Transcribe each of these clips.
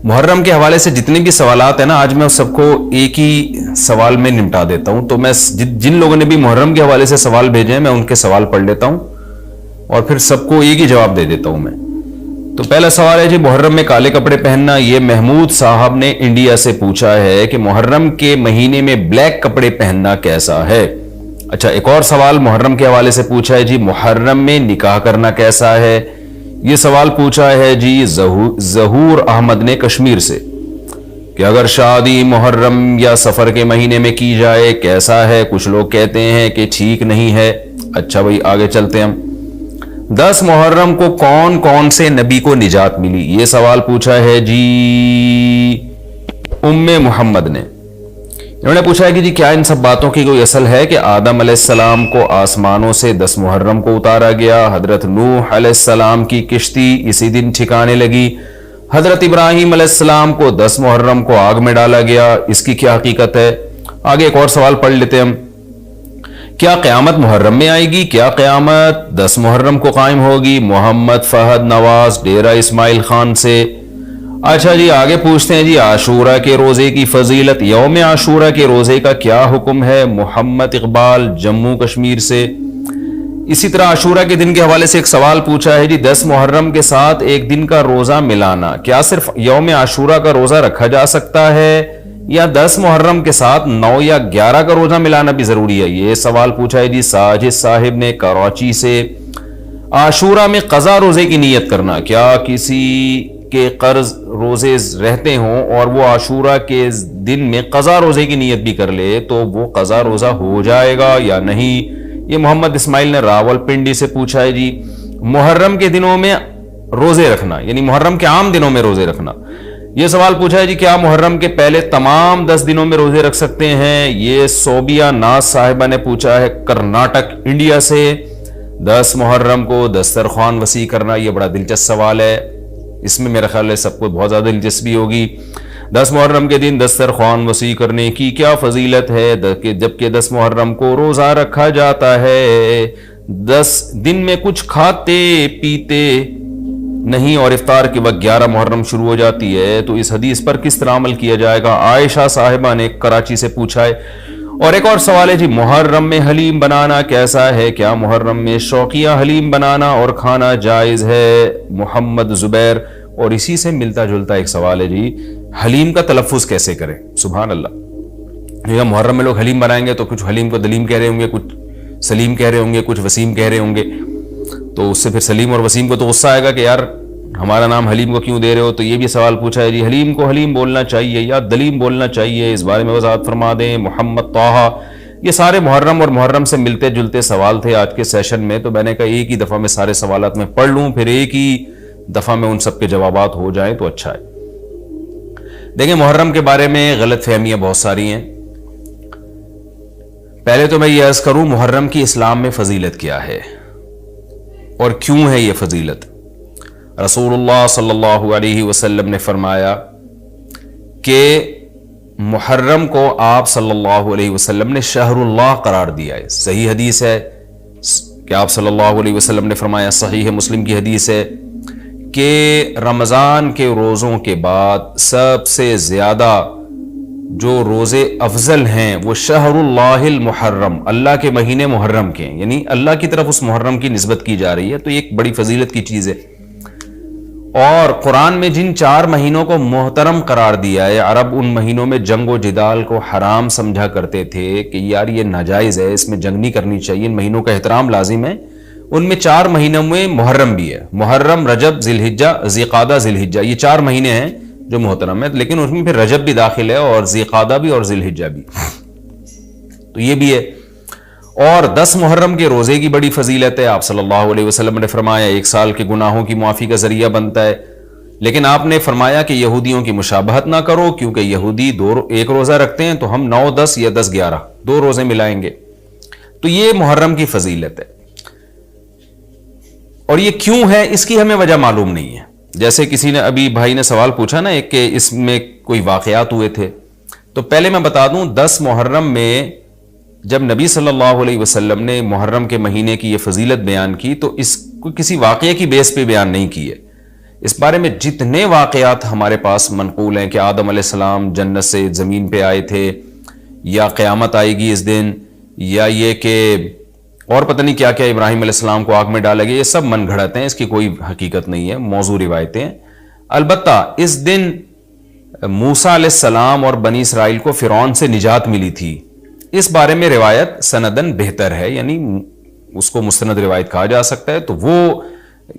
محرم کے حوالے سے جتنے بھی سوالات ہیں نا، آج میں سب کو ایک ہی سوال میں نمٹا دیتا ہوں. تو میں جن لوگوں نے بھی محرم کے حوالے سے سوال بھیجے ہیں میں ان کے سوال پڑھ لیتا ہوں اور پھر سب کو ایک ہی جواب دے دیتا ہوں میں. تو پہلا سوال ہے جی، محرم میں کالے کپڑے پہننا. یہ محمود صاحب نے انڈیا سے پوچھا ہے کہ محرم کے مہینے میں بلیک کپڑے پہننا کیسا ہے. اچھا، ایک اور سوال محرم کے حوالے سے پوچھا ہے جی، محرم میں نکاح کرنا کیسا ہے. یہ سوال پوچھا ہے جی ظہور احمد نے کشمیر سے کہ اگر شادی محرم یا سفر کے مہینے میں کی جائے کیسا ہے. کچھ لوگ کہتے ہیں کہ ٹھیک نہیں ہے. اچھا بھائی آگے چلتے ہیں ہم. 10 محرم کو کون کون سے نبی کو نجات ملی. یہ سوال پوچھا ہے جی ام محمد نے. انہوں نے پوچھا ہے کہ جی کیا ان سب باتوں کی کوئی اصل ہے کہ آدم علیہ السلام کو آسمانوں سے 10 محرم کو اتارا گیا، حضرت نوح علیہ السلام کی کشتی اسی دن ٹھکانے لگی، حضرت ابراہیم علیہ السلام کو 10 محرم کو آگ میں ڈالا گیا، اس کی کیا حقیقت ہے. آگے ایک اور سوال پڑھ لیتے ہم. کیا قیامت محرم میں آئے گی؟ کیا قیامت 10 محرم کو قائم ہوگی؟ محمد فہد نواز ڈیرہ اسماعیل خان سے. اچھا جی آگے پوچھتے ہیں جی عاشورہ کے روزے کی فضیلت. یوم عاشورہ کے روزے کا کیا حکم ہے؟ محمد اقبال جموں کشمیر سے. اسی طرح عاشورہ کے دن کے حوالے سے ایک سوال پوچھا ہے جی 10 محرم کے ساتھ ایک دن کا روزہ ملانا، کیا صرف یوم عاشورہ کا روزہ رکھا جا سکتا ہے یا 10 محرم کے ساتھ 9 یا 11 کا روزہ ملانا بھی ضروری ہے؟ یہ سوال پوچھا ہے جی ساجد صاحب نے کراچی سے. عاشورہ میں قضا روزے کی نیت کرنا، کیا کسی کے قرض روزے رہتے ہوں اور وہ عاشورہ کے دن میں قضا روزے کی نیت بھی کر لے تو وہ قضا روزہ ہو جائے گا یا نہیں؟ یہ محمد اسماعیل نے راول پنڈی سے پوچھا ہے جی محرم کے دنوں میں روزے رکھنا، یعنی محرم کے عام دنوں میں روزے رکھنا. یہ سوال پوچھا ہے جی کیا محرم کے پہلے تمام 10 دنوں میں روزے رکھ سکتے ہیں؟ یہ صوبیہ ناز صاحبہ نے پوچھا ہے کرناٹک انڈیا سے. 10 محرم کو دسترخوان وسیع کرنا، یہ بڑا دلچسپ سوال ہے، اس میں میرا خیال ہے سب کو بہت زیادہ دلچسپی ہوگی. 10 محرم کے دن دسترخوان وسیع کرنے کی کیا فضیلت ہے جبکہ 10 محرم کو روزہ رکھا جاتا ہے؟ 10 دن میں کچھ کھاتے پیتے نہیں اور افطار کے وقت 11 محرم شروع ہو جاتی ہے، تو اس حدیث پر کس طرح عمل کیا جائے گا؟ عائشہ صاحبہ نے کراچی سے پوچھا ہے. اور ایک اور سوال ہے جی محرم میں حلیم بنانا کیسا ہے؟ کیا محرم میں شوقیہ حلیم بنانا اور کھانا جائز ہے؟ محمد زبیر. اور اسی سے ملتا جلتا ایک سوال ہے جی حلیم کا تلفظ کیسے کریں؟ سبحان اللہ، محرم میں لوگ حلیم بنائیں گے تو کچھ حلیم کو دلیم کہہ رہے ہوں گے، کچھ سلیم کہہ رہے ہوں گے، کچھ وسیم کہہ رہے ہوں گے. تو اس سے پھر سلیم اور وسیم کو تو غصہ آئے گا کہ یار ہمارا نام حلیم کو کیوں دے رہے ہو. تو یہ بھی سوال پوچھا ہے جی حلیم کو حلیم بولنا چاہیے یا دلیم بولنا چاہیے، اس بارے میں وضاحت فرما دیں. محمد طاہا. یہ سارے محرم اور محرم سے ملتے جلتے سوال تھے آج کے سیشن میں، تو میں نے کہا ایک ہی دفعہ میں سارے سوالات میں پڑھ لوں، پھر ایک ہی دفعہ میں ان سب کے جوابات ہو جائیں تو اچھا ہے. دیکھیں محرم کے بارے میں غلط فہمیاں بہت ساری ہیں. پہلے تو میں یہ عرض کروں محرم کی اسلام میں فضیلت کیا ہے اور کیوں ہے یہ فضیلت. رسول اللہ صلی اللہ علیہ وسلم نے فرمایا کہ محرم کو آپ صلی اللہ علیہ وسلم نے شہر اللہ قرار دیا ہے. صحیح حدیث ہے کہ آپ صلی اللہ علیہ وسلم نے فرمایا، صحیح مسلم کی حدیث ہے کہ رمضان کے روزوں کے بعد سب سے زیادہ جو روزے افضل ہیں وہ شہر اللہ المحرم، اللہ کے مہینے محرم کے ہیں، یعنی اللہ کی طرف اس محرم کی نسبت کی جا رہی ہے. تو یہ ایک بڑی فضیلت کی چیز ہے. اور قرآن میں جن 4 مہینوں کو محترم قرار دیا ہے، عرب ان مہینوں میں جنگ و جدال کو حرام سمجھا کرتے تھے کہ یار یہ ناجائز ہے، اس میں جنگ نہیں کرنی چاہیے، ان مہینوں کا احترام لازم ہے. ان میں 4 مہینوں میں محرم بھی ہے، محرم، رجب، ذی الحجہ، ذی القعدہ، ذی الحجہ، یہ 4 مہینے ہیں جو محترم ہے. لیکن اس میں پھر رجب بھی داخل ہے اور ذی القعدہ بھی اور ذی الحجہ بھی، تو یہ بھی ہے. اور 10 محرم کے روزے کی بڑی فضیلت ہے. آپ صلی اللہ علیہ وسلم نے فرمایا 1 سال کے گناہوں کی معافی کا ذریعہ بنتا ہے. لیکن آپ نے فرمایا کہ یہودیوں کی مشابہت نہ کرو، کیونکہ یہودی 1 روزہ رکھتے ہیں تو ہم 9 10 یا 10 11 2 روزے ملائیں گے. تو یہ محرم کی فضیلت ہے. اور یہ کیوں ہے اس کی ہمیں وجہ معلوم نہیں ہے. جیسے کسی نے ابھی بھائی نے سوال پوچھا نا ایک کہ اس میں کوئی واقعات ہوئے تھے، تو پہلے میں بتا دوں 10 محرم میں جب نبی صلی اللہ علیہ وسلم نے محرم کے مہینے کی یہ فضیلت بیان کی تو اس کو کسی واقعے کی بیس پہ بیان نہیں کی ہے. اس بارے میں جتنے واقعات ہمارے پاس منقول ہیں کہ آدم علیہ السلام جنت سے زمین پہ آئے تھے، یا قیامت آئے گی اس دن، یا یہ کہ اور پتہ نہیں کیا کیا ابراہیم علیہ السلام کو آگ میں ڈالا گیا، یہ سب من گھڑت ہیں، اس کی کوئی حقیقت نہیں ہے، موضوع روایتیں ہیں۔ البتہ اس دن موسیٰ علیہ السلام اور بنی اسرائیل کو فرعون سے نجات ملی تھی، اس بارے میں روایت سندن بہتر ہے، یعنی اس کو مستند روایت کہا جا سکتا ہے۔ تو وہ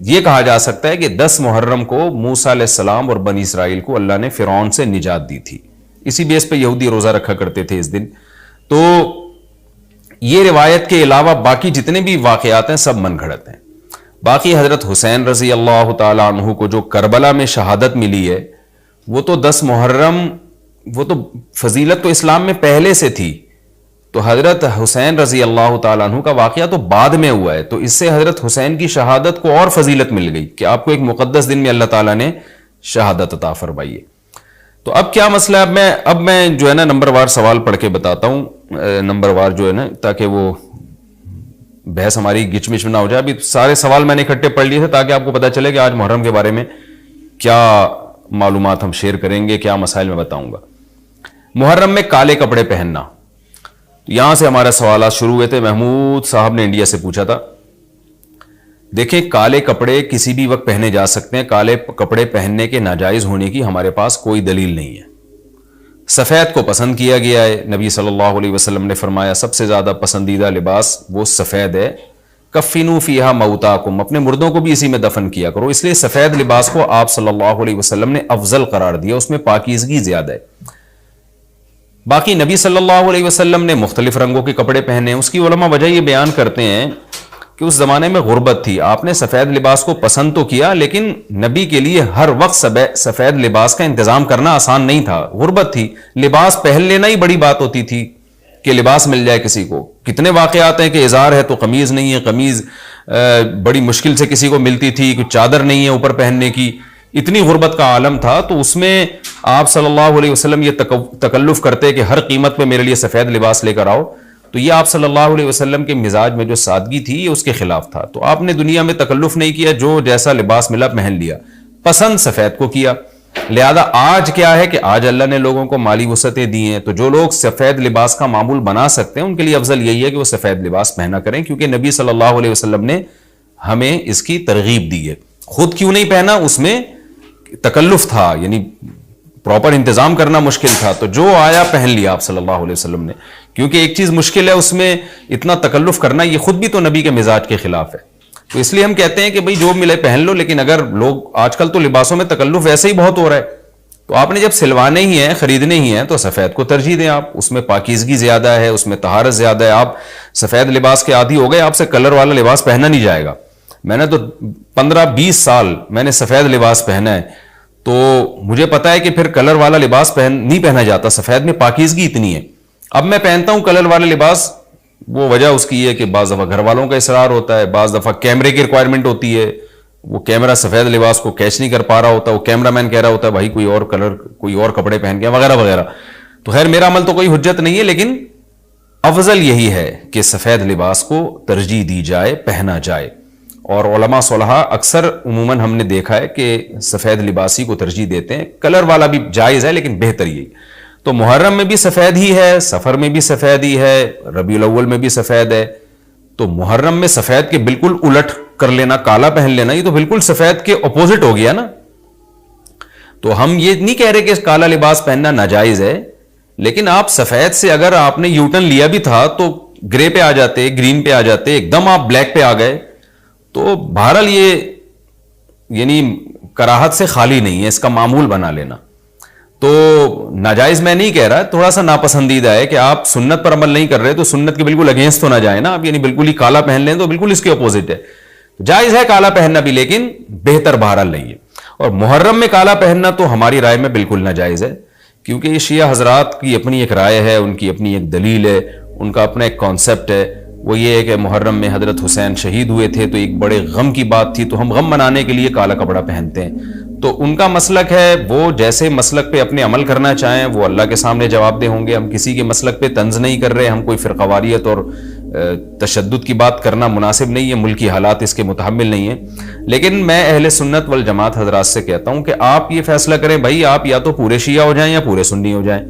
یہ کہا جا سکتا ہے کہ 10 محرم کو موسیٰ علیہ السلام اور بنی اسرائیل کو اللہ نے فرعون سے نجات دی تھی، اسی بیس پہ یہودی روزہ رکھا کرتے تھے اس دن۔ تو یہ روایت کے علاوہ باقی جتنے بھی واقعات ہیں سب من گھڑت ہیں۔ باقی حضرت حسین رضی اللہ تعالیٰ عنہ کو جو کربلا میں شہادت ملی ہے، وہ تو 10 محرم، وہ تو فضیلت تو اسلام میں پہلے سے تھی، تو حضرت حسین رضی اللہ تعالیٰ عنہ کا واقعہ تو بعد میں ہوا ہے، تو اس سے حضرت حسین کی شہادت کو اور فضیلت مل گئی کہ آپ کو ایک مقدس دن میں اللہ تعالیٰ نے شہادت عطا فرمائی ہے۔ تو اب کیا مسئلہ ہے، اب میں جو ہے نا نمبر وار سوال پڑھ کے بتاتا ہوں، نمبر وار جو ہے نا، تاکہ وہ بحث ہماری گچ مچ نہ ہو جائے۔ ابھی سارے سوال میں نے اکٹھے پڑھ لیے تھے تاکہ آپ کو پتہ چلے کہ آج محرم کے بارے میں کیا معلومات ہم شیئر کریں گے، کیا مسائل میں بتاؤں گا۔ محرم میں کالے کپڑے پہننا، یہاں سے ہمارے سوالات شروع ہوئے تھے۔ محمود صاحب نے انڈیا سے پوچھا تھا، دیکھیں کالے کپڑے کسی بھی وقت پہنے جا سکتے ہیں، کالے کپڑے پہننے کے ناجائز ہونے کی ہمارے پاس کوئی دلیل نہیں ہے۔ سفید کو پسند کیا گیا ہے، نبی صلی اللہ علیہ وسلم نے فرمایا سب سے زیادہ پسندیدہ لباس وہ سفید ہے، کفنوا فیہا موتاکم، اپنے مردوں کو بھی اسی میں دفن کیا کرو، اس لیے سفید لباس کو آپ صلی اللہ علیہ وسلم نے افضل قرار دیا، اس میں پاکیزگی زیادہ ہے۔ باقی نبی صلی اللہ علیہ وسلم نے مختلف رنگوں کے کپڑے پہنے، اس کی علماء وجہ یہ بیان کرتے ہیں کہ اس زمانے میں غربت تھی، آپ نے سفید لباس کو پسند تو کیا لیکن نبی کے لیے ہر وقت سفید لباس کا انتظام کرنا آسان نہیں تھا، غربت تھی، لباس پہن لینا ہی بڑی بات ہوتی تھی کہ لباس مل جائے کسی کو۔ کتنے واقعات ہیں کہ ازار ہے تو قمیض نہیں ہے، قمیض بڑی مشکل سے کسی کو ملتی تھی، کوئی چادر نہیں ہے اوپر پہننے کی، اتنی غربت کا عالم تھا، تو اس میں آپ صلی اللہ علیہ وسلم یہ تکلف کرتے کہ ہر قیمت پہ میرے لیے سفید لباس لے کر آؤ، تو یہ آپ صلی اللہ علیہ وسلم کے مزاج میں جو سادگی تھی یہ اس کے خلاف تھا، تو آپ نے دنیا میں تکلف نہیں کیا، جو جیسا لباس ملا پہن لیا، پسند سفید کو کیا۔ لہذا آج کیا ہے کہ آج اللہ نے لوگوں کو مالی وسعتیں دی ہیں، تو جو لوگ سفید لباس کا معمول بنا سکتے ہیں ان کے لیے افضل یہی ہے کہ وہ سفید لباس پہنا کریں، کیونکہ نبی صلی اللہ علیہ وسلم نے ہمیں اس کی ترغیب دی ہے۔ خود کیوں نہیں پہنا؟ اس میں تکلف تھا، یعنی پراپر انتظام کرنا مشکل تھا، تو جو آیا پہن لیا آپ صلی اللہ علیہ وسلم نے، کیونکہ ایک چیز مشکل ہے اس میں اتنا تکلف کرنا، یہ خود بھی تو نبی کے مزاج کے خلاف ہے، تو اس لیے ہم کہتے ہیں کہ بھئی جو ملے پہن لو، لیکن اگر لوگ آج کل تو لباسوں میں تکلف ویسے ہی بہت ہو رہا ہے، تو آپ نے جب سلوانے ہی ہیں، خریدنے ہی ہیں، تو سفید کو ترجیح دیں آپ، اس میں پاکیزگی زیادہ ہے، اس میں طہارت زیادہ ہے، آپ سفید لباس کے عادی ہو گئے، آپ سے کلر والا لباس پہنا نہیں جائے گا۔ میں نے تو 15-20 سال میں نے سفید لباس پہنا ہے، تو مجھے پتا ہے کہ پھر کلر والا لباس نہیں پہنا جاتا، سفید میں پاکیزگی اتنی ہے۔ اب میں پہنتا ہوں کلر والا لباس، وہ وجہ اس کی ہے کہ بعض دفعہ گھر والوں کا اصرار ہوتا ہے، بعض دفعہ کیمرے کی ریکوائرمنٹ ہوتی ہے، وہ کیمرہ سفید لباس کو کیچ نہیں کر پا رہا ہوتا، وہ کیمرہ مین کہہ رہا ہوتا ہے بھائی کوئی اور کلر، کوئی اور کپڑے پہن کے وغیرہ وغیرہ۔ تو خیر میرا عمل تو کوئی حجت نہیں ہے، لیکن افضل یہی ہے کہ سفید لباس کو ترجیح دی جائے، پہنا جائے، اور علماء صلحاء اکثر عموماً ہم نے دیکھا ہے کہ سفید لباسی کو ترجیح دیتے ہیں، کلر والا بھی جائز ہے لیکن بہتر یہی۔ تو محرم میں بھی سفید ہی ہے، سفر میں بھی سفید ہی ہے، ربیع الاول میں بھی سفید ہے، تو محرم میں سفید کے بالکل الٹ کر لینا، کالا پہن لینا، یہ تو بالکل سفید کے اپوزٹ ہو گیا نا۔ تو ہم یہ نہیں کہہ رہے کہ کالا لباس پہننا ناجائز ہے، لیکن آپ سفید سے اگر آپ نے یو ٹرن لیا بھی تھا تو گرے پہ آ جاتے، گرین پہ آ جاتے، ایک دم آپ بلیک پہ آ گئے، تو بہرحال یہ یعنی کراہت سے خالی نہیں ہے، اس کا معمول بنا لینا۔ تو ناجائز میں نہیں کہہ رہا، تھوڑا سا ناپسندیدہ ہے کہ آپ سنت پر عمل نہیں کر رہے تو سنت کے بالکل اگینسٹ تو نہ جائیں نا آپ، یعنی بالکل ہی کالا پہن لیں تو بالکل اس کے اپوزٹ ہے۔ جائز ہے کالا پہننا بھی، لیکن بہتر بہرحال نہیں ہے۔ اور محرم میں کالا پہننا تو ہماری رائے میں بالکل ناجائز ہے، کیونکہ یہ شیعہ حضرات کی اپنی ایک رائے ہے، ان کی اپنی ایک دلیل ہے، ان کا اپنا ایک کانسیپٹ ہے، وہ یہ ہے کہ محرم میں حضرت حسین شہید ہوئے تھے تو ایک بڑے غم کی بات تھی، تو ہم غم منانے کے لیے کالا کپڑا پہنتے ہیں۔ تو ان کا مسلک ہے، وہ جیسے مسلک پہ اپنے عمل کرنا چاہیں وہ اللہ کے سامنے جواب دہ ہوں گے، ہم کسی کے مسلک پہ طنز نہیں کر رہے، ہم کوئی فرقہ واریت اور تشدد کی بات کرنا مناسب نہیں ہے، ملکی حالات اس کے متحمل نہیں ہیں، لیکن میں اہل سنت والجماعت حضرات سے کہتا ہوں کہ آپ یہ فیصلہ کریں بھائی، آپ یا تو پورے شیعہ ہو جائیں یا پورے سنی ہو جائیں۔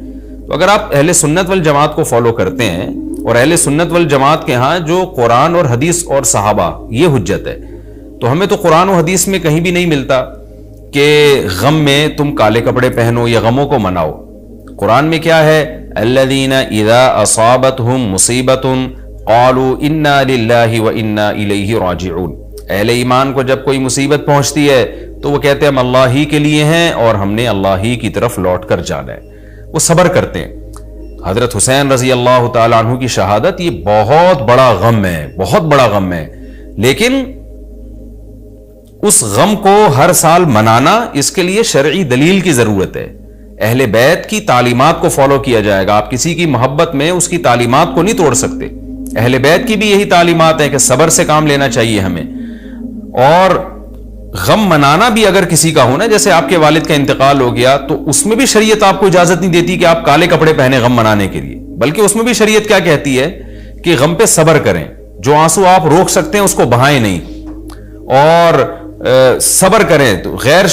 تو اگر آپ اہل سنت والجماعت کو فالو کرتے ہیں، اور اہل سنت والجماعت کے ہاں جو قرآن اور حدیث اور صحابہ یہ حجت ہے، تو ہمیں تو قرآن و حدیث میں کہیں بھی نہیں ملتا کہ غم میں تم کالے کپڑے پہنو یا غموں کو مناؤ۔ قرآن میں کیا ہے؟ الذین اذا اصابتہم مصیبۃ قالوا انا للہ وانا الیہ راجعون۔ اہل ایمان کو جب کوئی مصیبت پہنچتی ہے تو وہ کہتے ہیں ہم اللہ ہی کے لیے ہیں اور ہم نے اللہ ہی کی طرف لوٹ کر جانا ہے، وہ صبر کرتے ہیں۔ حضرت حسین رضی اللہ تعالیٰ عنہ کی شہادت یہ بہت بڑا غم ہے، بہت بڑا غم ہے، لیکن اس غم کو ہر سال منانا، اس کے لیے شرعی دلیل کی ضرورت ہے۔ اہل بیت کی تعلیمات کو فالو کیا جائے گا، آپ کسی کی محبت میں اس کی تعلیمات کو نہیں توڑ سکتے۔ اہل بیت کی بھی یہی تعلیمات ہیں کہ صبر سے کام لینا چاہیے ہمیں، اور غم منانا بھی اگر کسی کا ہونا، جیسے آپ کے والد کا انتقال ہو گیا تو اس میں بھی شریعت آپ کو اجازت نہیں دیتی کہ آپ کالے کپڑے پہنے غم منانے کے لیے، بلکہ اس میں بھی شریعت کیا کہتی ہے کہ غم پہ صبر کریں، جو آنسو آپ روک سکتے ہیں اس کو بہائیں نہیں، اور صبر کریں، تو غیر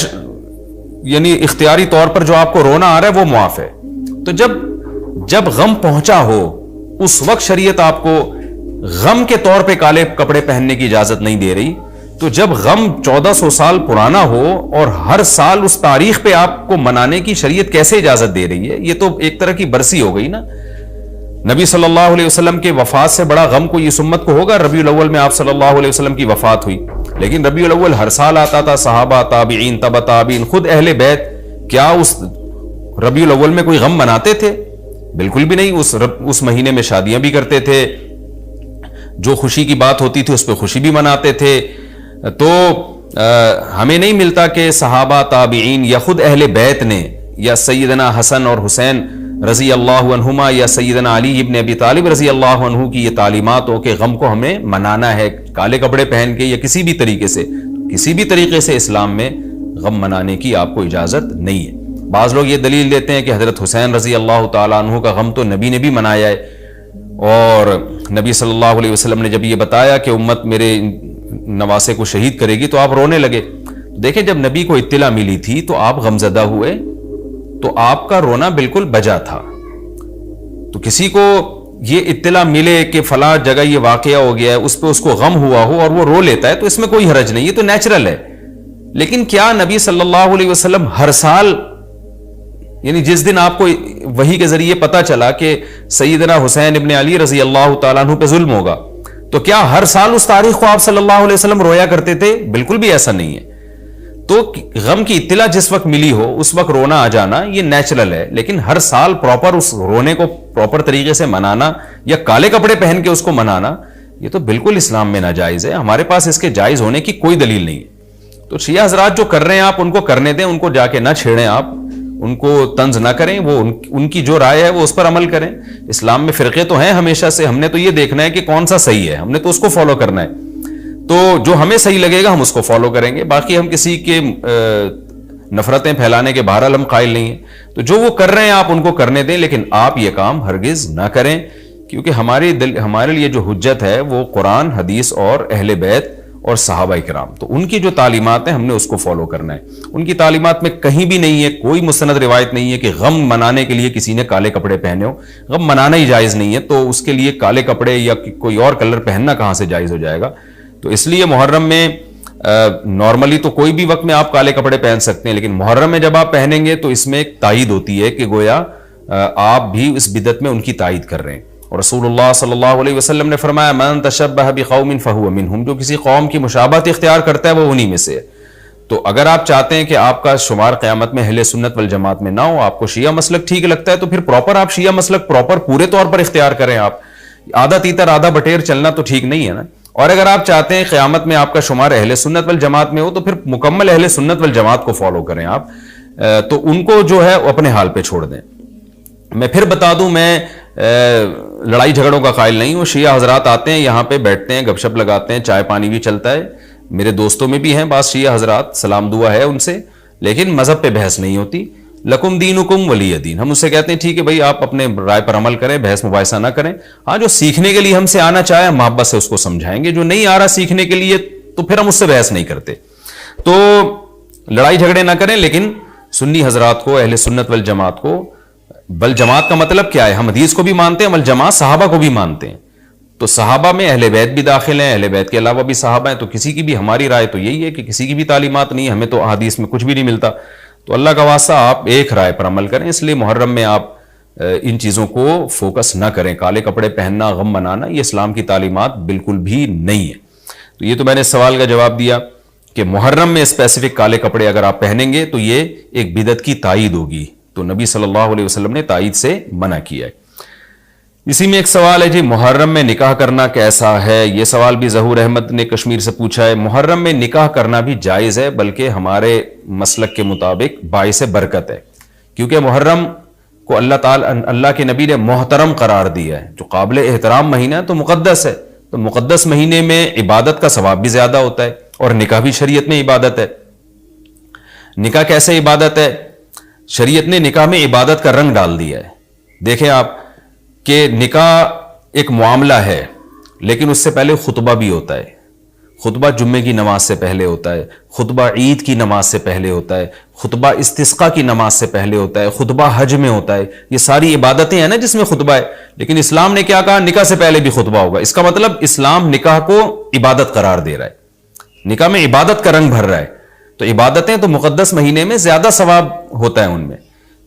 یعنی اختیاری طور پر جو آپ کو رونا آ رہا ہے وہ معاف ہے۔ تو جب غم پہنچا ہو اس وقت شریعت آپ کو غم کے طور پہ کالے کپڑے پہننے کی اجازت نہیں دے رہی، تو جب غم 1400 سال پرانا ہو اور ہر سال اس تاریخ پہ آپ کو منانے کی شریعت کیسے اجازت دے رہی ہے؟ یہ تو ایک طرح کی برسی ہو گئی نا۔ نبی صلی اللہ علیہ وسلم کے وفات سے بڑا غم کوئی اس امت کو ہوگا؟ ربیع الاول میں آپ صلی اللہ علیہ وسلم کی وفات ہوئی، لیکن ربیع الاول ہر سال آتا تھا، صحابہ، تابعین، تبع تابعین، خود اہل بیت کیا اس ربیع الاول میں کوئی غم مناتے تھے؟ بالکل بھی نہیں۔ اس مہینے میں شادیاں بھی کرتے تھے، جو خوشی کی بات ہوتی تھی اس پہ خوشی بھی مناتے تھے۔ تو ہمیں نہیں ملتا کہ صحابہ، تابعین یا خود اہل بیت نے، یا سیدنا حسن اور حسین رضی اللہ عنہما یا سیدنا علی ابن ابی طالب رضی اللہ عنہ کی یہ تعلیمات ہو کہ غم کو ہمیں منانا ہے کالے کپڑے پہن کے یا کسی بھی طریقے سے۔ کسی بھی طریقے سے اسلام میں غم منانے کی آپ کو اجازت نہیں ہے۔ بعض لوگ یہ دلیل دیتے ہیں کہ حضرت حسین رضی اللہ تعالیٰ عنہ کا غم تو نبی نے بھی منایا ہے، اور نبی صلی اللہ علیہ وسلم نے جب یہ بتایا کہ امت میرے نواسے کو شہید کرے گی تو آپ رونے لگے۔ دیکھیں، جب نبی کو اطلاع ملی تھی تو آپ غمزدہ ہوئے، تو آپ کا رونا بالکل بجا تھا۔ تو کسی کو یہ اطلاع ملے کہ فلاں جگہ یہ واقعہ ہو گیا ہے، اس پہ اس کو غم ہوا ہو اور وہ رو لیتا ہے، تو اس میں کوئی حرج نہیں، یہ تو نیچرل ہے۔ لیکن کیا نبی صلی اللہ علیہ وسلم ہر سال، یعنی جس دن آپ کو وحی کے ذریعے پتا چلا کہ سیدنا حسین ابن علی رضی اللہ تعالیٰ عنہ پہ ظلم ہوگا، تو کیا ہر سال اس تاریخ کو آپ صلی اللہ علیہ وسلم رویا کرتے تھے؟ بالکل بھی ایسا نہیں ہے۔ تو غم کی اطلاع جس وقت ملی ہو اس وقت رونا آ جانا یہ نیچرل ہے، لیکن ہر سال پراپر اس رونے کو پراپر طریقے سے منانا یا کالے کپڑے پہن کے اس کو منانا، یہ تو بالکل اسلام میں ناجائز ہے۔ ہمارے پاس اس کے جائز ہونے کی کوئی دلیل نہیں ہے۔ تو شیعہ حضرات جو کر رہے ہیں آپ ان کو کرنے دیں، ان کو جا کے نہ چھیڑیں، آپ ان کو طنز نہ کریں، وہ ان کی جو رائے ہے وہ اس پر عمل کریں۔ اسلام میں فرقے تو ہیں ہمیشہ سے، ہم نے تو یہ دیکھنا ہے کہ کون سا صحیح ہے، ہم نے تو اس کو فالو کرنا ہے۔ تو جو ہمیں صحیح لگے گا ہم اس کو فالو کریں گے، باقی ہم کسی کے نفرتیں پھیلانے کے بہرحال ہم قائل نہیں ہیں۔ تو جو وہ کر رہے ہیں آپ ان کو کرنے دیں، لیکن آپ یہ کام ہرگز نہ کریں، کیونکہ ہمارے لیے جو حجت ہے وہ قرآن، حدیث اور اہل بیت اور صحابہ کرام، تو ان کی جو تعلیمات ہیں ہم نے اس کو فالو کرنا ہے۔ ان کی تعلیمات میں کہیں بھی نہیں ہے، کوئی مستند روایت نہیں ہے کہ غم منانے کے لیے کسی نے کالے کپڑے پہنے ہو۔ غم منانا ہی جائز نہیں ہے، تو اس کے لیے کالے کپڑے یا کوئی اور کلر پہننا کہاں سے جائز ہو جائے گا؟ تو اس لیے محرم میں نارملی تو کوئی بھی وقت میں آپ کالے کپڑے پہن سکتے ہیں، لیکن محرم میں جب آپ پہنیں گے تو اس میں ایک تائید ہوتی ہے کہ گویا آپ بھی اس بدعت میں ان کی تائید کر رہے ہیں۔ اور رسول اللہ صلی اللہ علیہ وسلم نے فرمایا من تشبہ بقوم فہو منہم، جو کسی قوم کی مشابہت اختیار کرتا ہے وہ انہی میں سے ہے۔ تو اگر آپ چاہتے ہیں کہ آپ کا شمار قیامت میں اہل سنت والجماعت میں نہ ہو، آپ کو شیعہ مسلک ٹھیک لگتا ہے، تو پھر پراپر آپ شیعہ مسلک پراپر پورے طور پر اختیار کریں۔ آپ آدھا تیتر آدھا بٹیر چلنا تو ٹھیک نہیں ہے نا۔ اور اگر آپ چاہتے ہیں قیامت میں آپ کا شمار اہل سنت والجماعت میں ہو، تو پھر مکمل اہل سنت والجماعت کو فالو کریں آپ، تو ان کو جو ہے اپنے حال پہ چھوڑ دیں۔ میں پھر بتا دوں، میں لڑائی جھگڑوں کا قائل نہیں ہوں۔ شیعہ حضرات آتے ہیں یہاں پہ، بیٹھتے ہیں، گپ شپ لگاتے ہیں، چائے پانی بھی چلتا ہے، میرے دوستوں میں بھی ہیں بعض شیعہ حضرات، سلام دعا ہے ان سے، لیکن مذہب پہ بحث نہیں ہوتی۔ لکم دینکم ولی دین. ہم اسے کہتے ہیں ٹھیک ہے بھائی آپ اپنے رائے پر عمل کریں, بحث مباحثہ نہ کریں. ہاں جو سیکھنے کے لیے ہم سے آنا چاہے محبت سے اس کو سمجھائیں گے, جو نہیں آ رہا سیکھنے کے لیے تو پھر ہم اس سے بحث نہیں کرتے. تو لڑائی جھگڑے نہ کریں. لیکن سنی حضرات کو, اہل سنت والجماعت کو, بل جماعت کا مطلب کیا ہے؟ ہم حدیث کو بھی مانتے ہیں, بل جماعت صحابہ کو بھی مانتے ہیں. تو صحابہ میں اہل بیت بھی داخل ہیں, اہل بیت کے علاوہ بھی صحابہ ہیں. تو کسی کی بھی, ہماری رائے تو یہی ہے کہ کسی کی بھی تعلیمات نہیں, ہمیں تو احادیث میں کچھ بھی نہیں ملتا. تو اللہ کا واسطہ آپ ایک رائے پر عمل کریں. اس لیے محرم میں آپ ان چیزوں کو فوکس نہ کریں. کالے کپڑے پہننا, غم منانا, یہ اسلام کی تعلیمات بالکل بھی نہیں ہے. تو یہ تو میں نے سوال کا جواب دیا کہ محرم میں اسپیسیفک کالے کپڑے اگر آپ پہنیں گے تو یہ ایک بدعت کی تائید ہوگی. تو نبی صلی اللہ علیہ وسلم نے تائید سے منع کیا ہے. اسی میں ایک سوال ہے جی, محرم میں نکاح کرنا کیسا ہے؟ یہ سوال بھی ظہور احمد نے کشمیر سے پوچھا ہے. محرم میں نکاح کرنا بھی جائز ہے, بلکہ ہمارے مسلک کے مطابق باعث برکت ہے, کیونکہ محرم کو اللہ کے نبی نے محترم قرار دیا ہے, جو قابل احترام مہینہ ہے, تو مقدس ہے. تو مقدس مہینے میں عبادت کا ثواب بھی زیادہ ہوتا ہے, اور نکاح بھی شریعت میں عبادت ہے. نکاح کیسے عبادت ہے؟ شریعت نے نکاح میں عبادت کا رنگ ڈال دیا ہے. دیکھیں آپ کہ نکاح ایک معاملہ ہے, لیکن اس سے پہلے خطبہ بھی ہوتا ہے. خطبہ جمعے کی نماز سے پہلے ہوتا ہے, خطبہ عید کی نماز سے پہلے ہوتا ہے, خطبہ استسقاء کی نماز سے پہلے ہوتا ہے, خطبہ حج میں ہوتا ہے. یہ ساری عبادتیں ہیں نا جس میں خطبہ ہے. لیکن اسلام نے کیا کہا؟ نکاح سے پہلے بھی خطبہ ہوگا. اس کا مطلب اسلام نکاح کو عبادت قرار دے رہا ہے, نکاح میں عبادت کا رنگ بھر رہا ہے. تو عبادتیں تو مقدس مہینے میں زیادہ ثواب ہوتا ہے ان میں.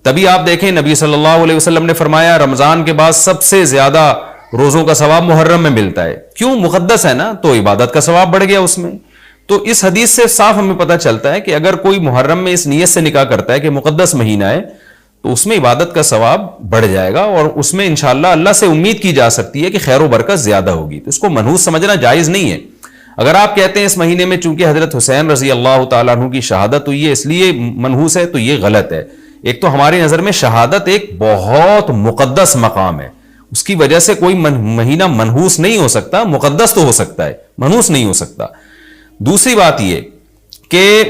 تبھی آپ دیکھیں نبی صلی اللہ علیہ وسلم نے فرمایا رمضان کے بعد سب سے زیادہ روزوں کا ثواب محرم میں ملتا ہے. کیوں؟ مقدس ہے نا, تو عبادت کا ثواب بڑھ گیا اس میں. تو اس حدیث سے صاف ہمیں پتہ چلتا ہے کہ اگر کوئی محرم میں اس نیت سے نکاح کرتا ہے کہ مقدس مہینہ ہے, تو اس میں عبادت کا ثواب بڑھ جائے گا, اور اس میں انشاءاللہ اللہ سے امید کی جا سکتی ہے کہ خیر و برکت زیادہ ہوگی. تو اس کو منحوس سمجھنا جائز نہیں ہے. اگر آپ کہتے ہیں اس مہینے میں چونکہ حضرت حسین رضی اللہ تعالیٰ عنہ کی شہادت ہوئی ہے اس لیے منحوس ہے, تو یہ غلط ہے. ایک تو ہماری نظر میں شہادت ایک بہت مقدس مقام ہے, اس کی وجہ سے کوئی مہینہ منحوس نہیں ہو سکتا. مقدس تو ہو سکتا ہے, منحوس نہیں ہو سکتا. دوسری بات یہ کہ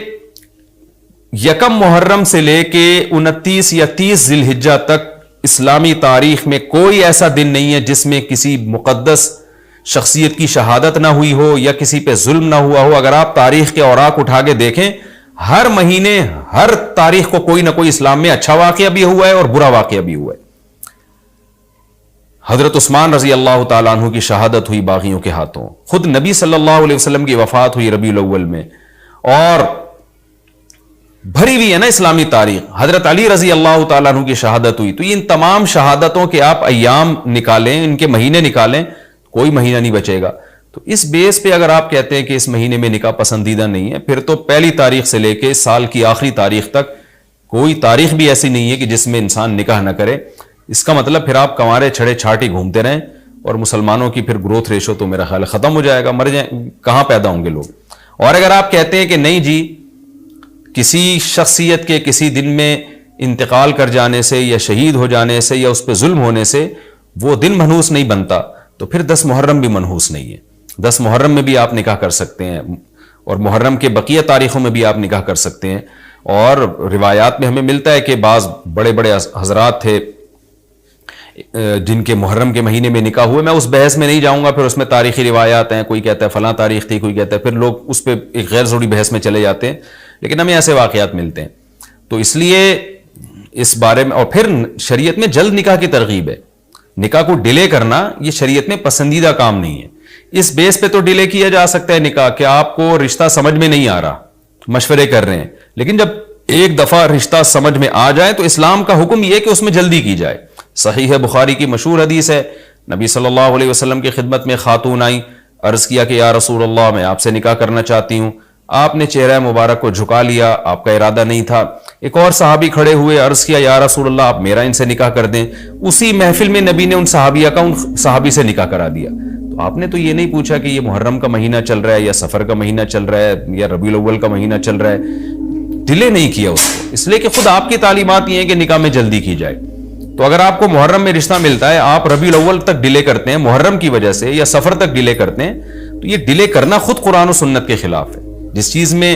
یکم محرم سے لے کے 29 یا 30 ذی الحجہ تک اسلامی تاریخ میں کوئی ایسا دن نہیں ہے جس میں کسی مقدس شخصیت کی شہادت نہ ہوئی ہو یا کسی پہ ظلم نہ ہوا ہو. اگر آپ تاریخ کے اوراق اٹھا کے دیکھیں, ہر مہینے ہر تاریخ کو کوئی نہ کوئی اسلام میں اچھا واقعہ بھی ہوا ہے اور برا واقعہ بھی ہوا ہے. حضرت عثمان رضی اللہ تعالیٰ عنہ کی شہادت ہوئی باغیوں کے ہاتھوں, خود نبی صلی اللہ علیہ وسلم کی وفات ہوئی ربیع الاول میں, اور بھری ہوئی ہے نا اسلامی تاریخ. حضرت علی رضی اللہ تعالیٰ عنہ کی شہادت ہوئی. تو ان تمام شہادتوں کے آپ ایام نکالیں, ان کے مہینے نکالیں, کوئی مہینہ نہیں بچے گا. تو اس بیس پہ اگر آپ کہتے ہیں کہ اس مہینے میں نکاح پسندیدہ نہیں ہے, پھر تو پہلی تاریخ سے لے کے سال کی آخری تاریخ تک کوئی تاریخ بھی ایسی نہیں ہے کہ جس میں انسان نکاح نہ کرے. اس کا مطلب پھر آپ کنوارے چھڑے چھاٹی گھومتے رہیں, اور مسلمانوں کی پھر گروتھ ریشو تو میرا خیال ختم ہو جائے گا, مر جائیں, کہاں پیدا ہوں گے لوگ. اور اگر آپ کہتے ہیں کہ نہیں جی کسی شخصیت کے کسی دن میں انتقال کر جانے سے یا شہید ہو جانے سے یا اس پہ ظلم ہونے سے وہ دن منحوس نہیں بنتا, تو پھر 10 محرم بھی منحوس نہیں ہے. 10 محرم میں بھی آپ نکاح کر سکتے ہیں, اور محرم کے بقیہ تاریخوں میں بھی آپ نکاح کر سکتے ہیں. اور روایات میں ہمیں ملتا ہے کہ بعض بڑے بڑے حضرات تھے جن کے محرم کے مہینے میں نکاح ہوئے. میں اس بحث میں نہیں جاؤں گا, پھر اس میں تاریخی روایات ہیں, کوئی کہتا ہے فلاں تاریخ تھی, کوئی کہتا ہے, پھر لوگ اس پہ ایک غیر ضروری بحث میں چلے جاتے ہیں. لیکن ہمیں ایسے واقعات ملتے ہیں. تو اس لیے اس بارے میں, اور پھر شریعت میں جلد نکاح کی ترغیب ہے. نکاح کو ڈیلے کرنا یہ شریعت میں پسندیدہ کام نہیں ہے. اس بیس پہ تو ڈیلے کیا جا سکتا ہے نکاح کہ آپ کو رشتہ سمجھ میں نہیں آ رہا, مشورے کر رہے ہیں, لیکن جب ایک دفعہ رشتہ سمجھ میں آ جائے تو اسلام کا حکم یہ کہ اس میں جلدی کی جائے. صحیح بخاری کی مشہور حدیث ہے, نبی صلی اللہ علیہ وسلم کی خدمت میں خاتون آئیں, عرض کیا کہ یا رسول اللہ میں آپ سے نکاح کرنا چاہتی ہوں. آپ نے چہرہ مبارک کو جھکا لیا, آپ کا ارادہ نہیں تھا. ایک اور صحابی کھڑے ہوئے, عرض کیا یا رسول اللہ آپ میرا ان سے نکاح کر دیں. اسی محفل میں نبی نے ان صحابیہ کا ان صحابی سے نکاح کرا دیا. تو آپ نے تو یہ نہیں پوچھا کہ یہ محرم کا مہینہ چل رہا ہے یا سفر کا مہینہ چل رہا ہے یا ربیع الاول کا مہینہ چل رہا ہے, ڈیلے نہیں کیا اس کو, اس لیے کہ خود آپ کی تعلیمات یہ ہیں کہ نکاح میں جلدی کی جائے. تو اگر آپ کو محرم میں رشتہ ملتا ہے, آپ ربیع الاول تک ڈیلے کرتے ہیں محرم کی وجہ سے یا سفر تک ڈیلے کرتے ہیں, تو یہ ڈیلے کرنا خود قرآن و سنت کے خلاف ہے. جس چیز میں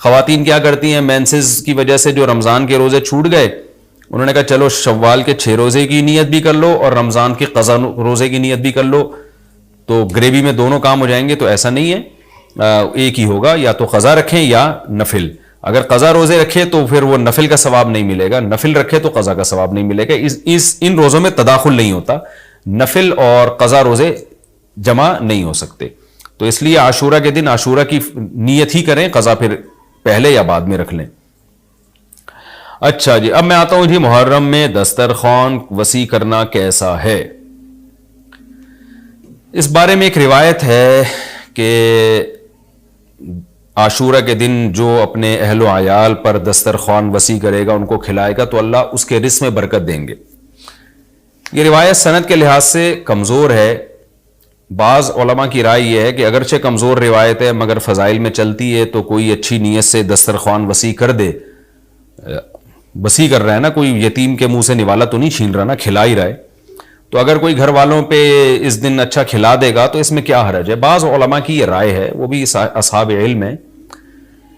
خواتین کیا کرتی ہیں, مینسز کی وجہ سے جو رمضان کے روزے چھوٹ گئے, انہوں نے کہا چلو شوال کے 6 روزے کی نیت بھی کر لو اور رمضان کے قضا روزے کی نیت بھی کر لو, تو گریوی میں دونوں کام ہو جائیں گے. تو ایسا نہیں ہے, ایک ہی ہوگا, یا تو قضا رکھیں یا نفل. اگر قضا روزے رکھے تو پھر وہ نفل کا ثواب نہیں ملے گا, نفل رکھے تو قضا کا ثواب نہیں ملے گا. ان روزوں میں تداخل نہیں ہوتا, نفل اور قضا روزے جمع نہیں ہو سکتے. تو اس لیے عاشورہ کے دن عاشورہ کی نیت ہی کریں, قضا پھر پہلے یا بعد میں رکھ لیں. اچھا جی, اب میں آتا ہوں جی محرم میں دسترخوان وسیع کرنا کیسا ہے. اس بارے میں ایک روایت ہے کہ عاشورہ کے دن جو اپنے اہل و عیال پر دسترخوان وسیع کرے گا, ان کو کھلائے گا, تو اللہ اس کے رزق میں برکت دیں گے. یہ روایت سند کے لحاظ سے کمزور ہے. بعض علماء کی رائے یہ ہے کہ اگرچہ کمزور روایت ہے مگر فضائل میں چلتی ہے, تو کوئی اچھی نیت سے دسترخوان وسیع کر دے. وسیع کر رہا ہے نا, کوئی یتیم کے منہ سے نوالا تو نہیں چھین رہا نا, کھلا ہی رہا ہے. تو اگر کوئی گھر والوں پہ اس دن اچھا کھلا دے گا تو اس میں کیا حرج ہے. بعض علماء کی یہ رائے ہے, وہ بھی اصحاب علم ہے.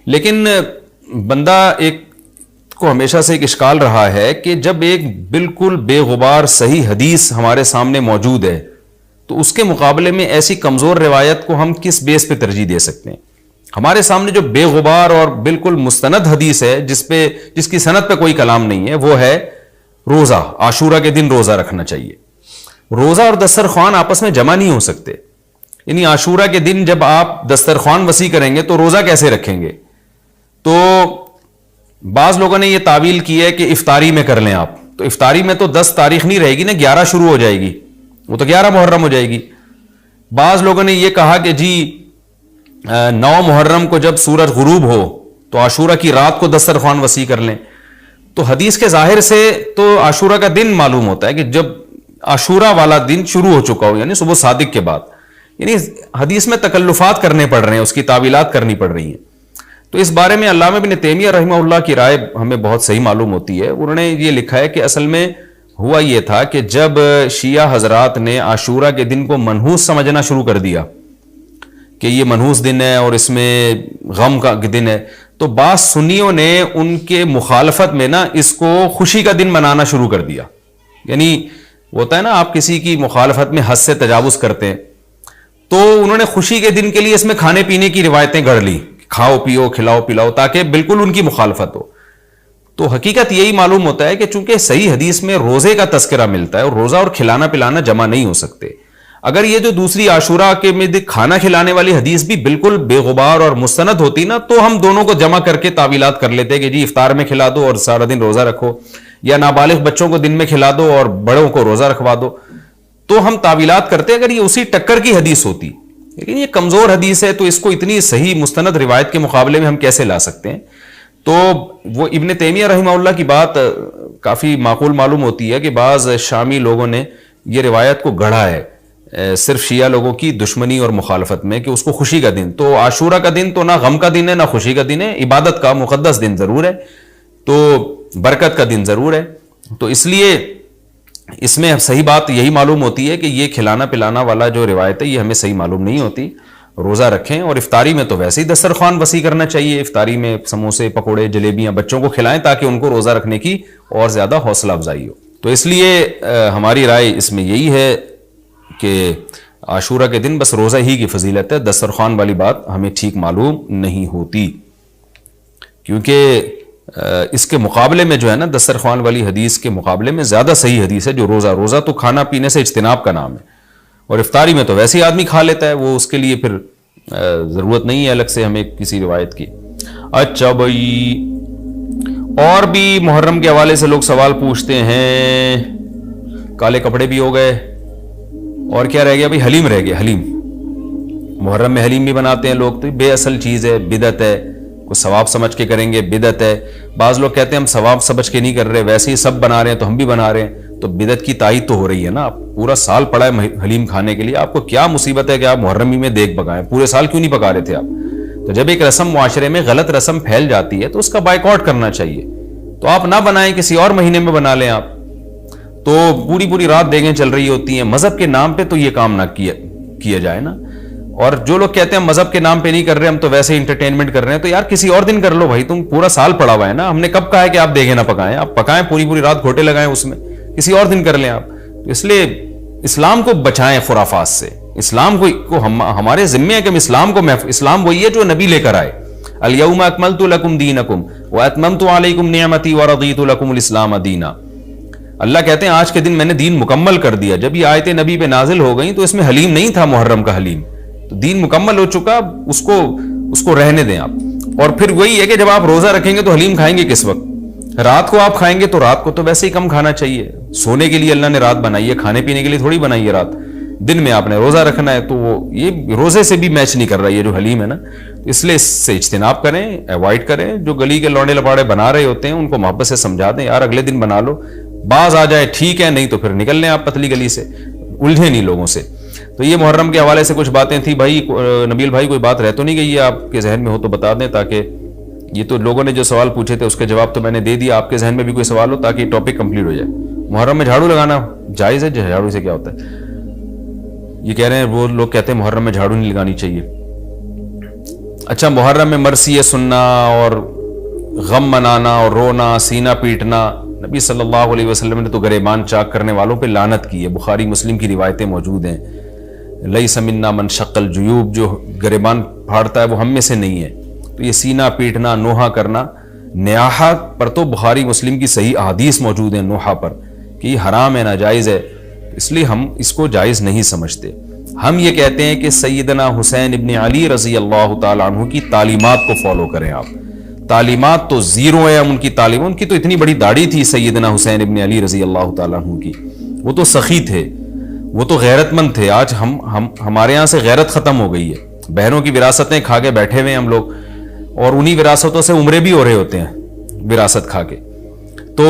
لیکن بندہ ایک کو ہمیشہ سے ایک اشکال رہا ہے کہ جب ایک بالکل بے غبار صحیح حدیث ہمارے سامنے موجود ہے تو اس کے مقابلے میں ایسی کمزور روایت کو ہم کس بیس پہ ترجیح دے سکتے ہیں. ہمارے سامنے جو بے غبار اور بالکل مستند حدیث ہے, جس کی سند پہ کوئی کلام نہیں ہے, وہ ہے روزہ. عاشورہ کے دن روزہ رکھنا چاہیے. روزہ اور دسترخوان آپس میں جمع نہیں ہو سکتے. یعنی عاشورہ کے دن جب آپ دسترخوان وسیع کریں گے تو روزہ کیسے رکھیں گے. تو بعض لوگوں نے یہ تعویل کی ہے کہ افطاری میں کر لیں آپ. تو افطاری میں تو 10 تاریخ نہیں رہے گی نا, 11 شروع ہو جائے گی, وہ تو 11 محرم ہو جائے گی. بعض لوگوں نے یہ کہا کہ جی 9 محرم کو جب سورج غروب ہو تو عاشورہ کی رات کو دسترخوان وسیع کر لیں. تو حدیث کے ظاہر سے تو عاشورہ کا دن معلوم ہوتا ہے کہ جب عاشورہ والا دن شروع ہو چکا ہو, یعنی صبح صادق کے بعد. یعنی حدیث میں تکلفات کرنے پڑ رہے ہیں, اس کی تعویلات کرنی پڑ رہی ہیں. تو اس بارے میں علامہ ابن تیمیہ رحمہ اللہ کی رائے ہمیں بہت صحیح معلوم ہوتی ہے. انہوں نے یہ لکھا ہے کہ اصل میں ہوا یہ تھا کہ جب شیعہ حضرات نے عاشورہ کے دن کو منحوس سمجھنا شروع کر دیا کہ یہ منحوس دن ہے اور اس میں غم کا دن ہے, تو بعض سنیوں نے ان کے مخالفت میں نا اس کو خوشی کا دن منانا شروع کر دیا. یعنی ہوتا ہے نا, آپ کسی کی مخالفت میں حد سے تجاوز کرتے ہیں, تو انہوں نے خوشی کے دن کے لیے اس میں کھانے پینے کی روایتیں گڑھ لی, کھاؤ پیو کھلاؤ پلاؤ, تاکہ بالکل ان کی مخالفت ہو. تو حقیقت یہی معلوم ہوتا ہے کہ چونکہ صحیح حدیث میں روزے کا تذکرہ ملتا ہے اور روزہ اور کھلانا پلانا جمع نہیں ہو سکتے. اگر یہ جو دوسری عاشورہ کے میں کھانا کھلانے والی حدیث بھی بالکل بے غبار اور مستند ہوتی نا, تو ہم دونوں کو جمع کر کے تعویلات کر لیتے کہ جی افطار میں کھلا دو اور سارا دن روزہ رکھو, یا نابالغ بچوں کو دن میں کھلا دو اور بڑوں کو روزہ رکھوا دو. تو ہم تعویلات کرتے اگر یہ اسی ٹکر کی حدیث ہوتی. لیکن یہ کمزور حدیث ہے, تو اس کو اتنی صحیح مستند روایت کے مقابلے میں ہم کیسے لا سکتے ہیں. تو وہ ابن تیمیہ رحمہ اللہ کی بات کافی معقول معلوم ہوتی ہے کہ بعض شامی لوگوں نے یہ روایت کو گڑھا ہے صرف شیعہ لوگوں کی دشمنی اور مخالفت میں, کہ اس کو خوشی کا دن. تو عاشورہ کا دن تو نہ غم کا دن ہے نہ خوشی کا دن ہے, عبادت کا مقدس دن ضرور ہے, تو برکت کا دن ضرور ہے. تو اس لیے اس میں صحیح بات یہی معلوم ہوتی ہے کہ یہ کھلانا پلانا والا جو روایت ہے یہ ہمیں صحیح معلوم نہیں ہوتی. روزہ رکھیں, اور افطاری میں تو ویسے ہی دسترخوان وسیع کرنا چاہیے. افطاری میں سموسے پکوڑے جلیبیاں بچوں کو کھلائیں تاکہ ان کو روزہ رکھنے کی اور زیادہ حوصلہ افزائی ہو. تو اس لیے ہماری رائے اس میں یہی ہے کہ عاشورہ کے دن بس روزہ ہی کی فضیلت ہے, دسترخوان والی بات ہمیں ٹھیک معلوم نہیں ہوتی. کیونکہ اس کے مقابلے میں جو ہے نا, دسترخوان والی حدیث کے مقابلے میں زیادہ صحیح حدیث ہے جو روزہ تو کھانا پینے سے اجتناب کا نام ہے, اور افطاری میں تو ویسے ہی آدمی کھا لیتا ہے, وہ اس کے لیے پھر ضرورت نہیں ہے الگ سے ہمیں کسی روایت کی. اچھا بھائی, اور بھی محرم کے حوالے سے لوگ سوال پوچھتے ہیں. کالے کپڑے بھی ہو گئے, اور کیا رہ گیا بھائی, حلیم رہ گیا. حلیم, محرم میں حلیم بھی بناتے ہیں لوگ, تو بے اصل چیز ہے, بدعت ہے. کوئی ثواب سمجھ کے کریں گے بدعت ہے. بعض لوگ کہتے ہیں ہم ثواب سمجھ کے نہیں کر رہے, ویسے ہی سب بنا رہے ہیں تو ہم بھی بنا رہے ہیں. تو بدعت کی تائید تو ہو رہی ہے نا. آپ پورا سال پڑا ہے حلیم کھانے کے لیے, آپ کو کیا مصیبت ہے کہ آپ محرم میں دیگ پکائیں, پورے سال کیوں نہیں پکا رہے تھے آپ. تو جب ایک رسم معاشرے میں غلط رسم پھیل جاتی ہے تو اس کا بائیکاٹ کرنا چاہیے. تو آپ نہ بنائیں, کسی اور مہینے میں بنا لیں آپ. تو پوری رات دیگیں چل رہی ہوتی ہیں, مذہب کے نام پہ تو یہ کام نہ کیا جائے نا. اور جو لوگ کہتے ہیں مذہب کے نام پہ نہیں کر رہے، ہم تو ویسے انٹرٹینمنٹ کر رہے ہیں، تو یار کسی اور دن کر لو بھائی، تم پورا سال پڑا ہوا ہے نا، ہم نے کب کہا ہے کہ آپ دیگے نہ پکائیں، آپ پکائیں، پوری رات گھوٹے لگائیں اس میں، کسی اور دن کر لیں آپ. اس لیے اسلام کو بچائیں خرافات سے. اسلام کو ہمارے ذمے ہے کہ ہم اسلام کو اسلام وہی ہے جو نبی لے کر آئے. الیوم اکملت لکم دینکم واتممت علیکم نعمتی ورضیت لکم الاسلام دینا. اللہ کہتے ہیں آج کے دن میں نے دین مکمل کر دیا. جب یہ آیتیں نبی پہ نازل ہو گئیں تو اس میں حلیم نہیں تھا، محرم کا حلیم، تو دین مکمل ہو چکا، اس کو رہنے دیں آپ. اور پھر وہی ہے کہ جب آپ روزہ رکھیں گے تو حلیم کھائیں گے کس وقت؟ رات کو آپ کھائیں گے تو رات کو تو ویسے ہی کم کھانا چاہیے. سونے کے لیے اللہ نے رات بنائی ہے، کھانے پینے کے لیے تھوڑی بنائی ہے رات. دن میں آپ نے روزہ رکھنا ہے، تو وہ یہ روزے سے بھی میچ نہیں کر رہا یہ جو حلیم ہے نا. اس لیے اس سے اجتناب کریں، ایوائڈ کریں. جو گلی کے لوڑے لپاڑے بنا رہے ہوتے ہیں ان کو محبت سے سمجھا دیں، یار اگلے دن بنا لو، باز آ جائے ٹھیک ہے، نہیں تو پھر نکل لیں آپ پتلی گلی سے، الجھے نہیں لوگوں سے. تو یہ محرم کے حوالے سے کچھ باتیں تھیں. بھائی نبیل بھائی کوئی بات رہ تو نہیں گئی ہے آپ کے ذہن میں ہو تو بتا دیں، تاکہ یہ تو لوگوں نے جو سوال پوچھے تھے اس کے جواب تو میں نے دے دیا. آپ کے ذہن میں بھی کوئی سوال ہو تاکہ ٹاپک کمپلیٹ ہو جائے. محرم میں جھاڑو لگانا جائز ہے؟ جھاڑو سے کیا ہوتا ہے؟ یہ کہہ رہے ہیں وہ لوگ کہتے ہیں محرم میں جھاڑو نہیں لگانی چاہیے. اچھا، محرم میں مرثیے سننا اور غم منانا اور رونا، سینہ پیٹنا، نبی صلی اللہ علیہ وسلم نے تو گریبان چاک کرنے والوں پہ لعنت کی ہے. بخاری مسلم کی روایتیں موجود ہیں. لیس منا من شق الجیوب، جو گریبان پھاڑتا ہے وہ ہم میں سے نہیں ہے. تو یہ سینہ پیٹنا، نوحہ کرنا، نیاحہ پر تو بخاری مسلم کی صحیح احادیث موجود ہیں نوحہ پر کہ یہ حرام ہے، ناجائز ہے. اس لیے ہم اس کو جائز نہیں سمجھتے. ہم یہ کہتے ہیں کہ سیدنا حسین ابن علی رضی اللہ تعالیٰ عنہ کی تعلیمات کو فالو کریں آپ. تعلیمات تو زیرو ہے ان کی تعلیم. ان کی تو اتنی بڑی داڑھی تھی سیدنا حسین ابن علی رضی اللہ تعالیٰ عنہ کی، وہ تو سخی تھے، وہ تو غیرت مند تھے. آج ہمارے یہاں سے غیرت ختم ہو گئی ہے. بہنوں کی وراثتیں کھا کے بیٹھے ہوئے ہیں ہم لوگ، اور انہی وراثتوں سے عمرے بھی ہو رہے ہوتے ہیں وراثت کھا کے. تو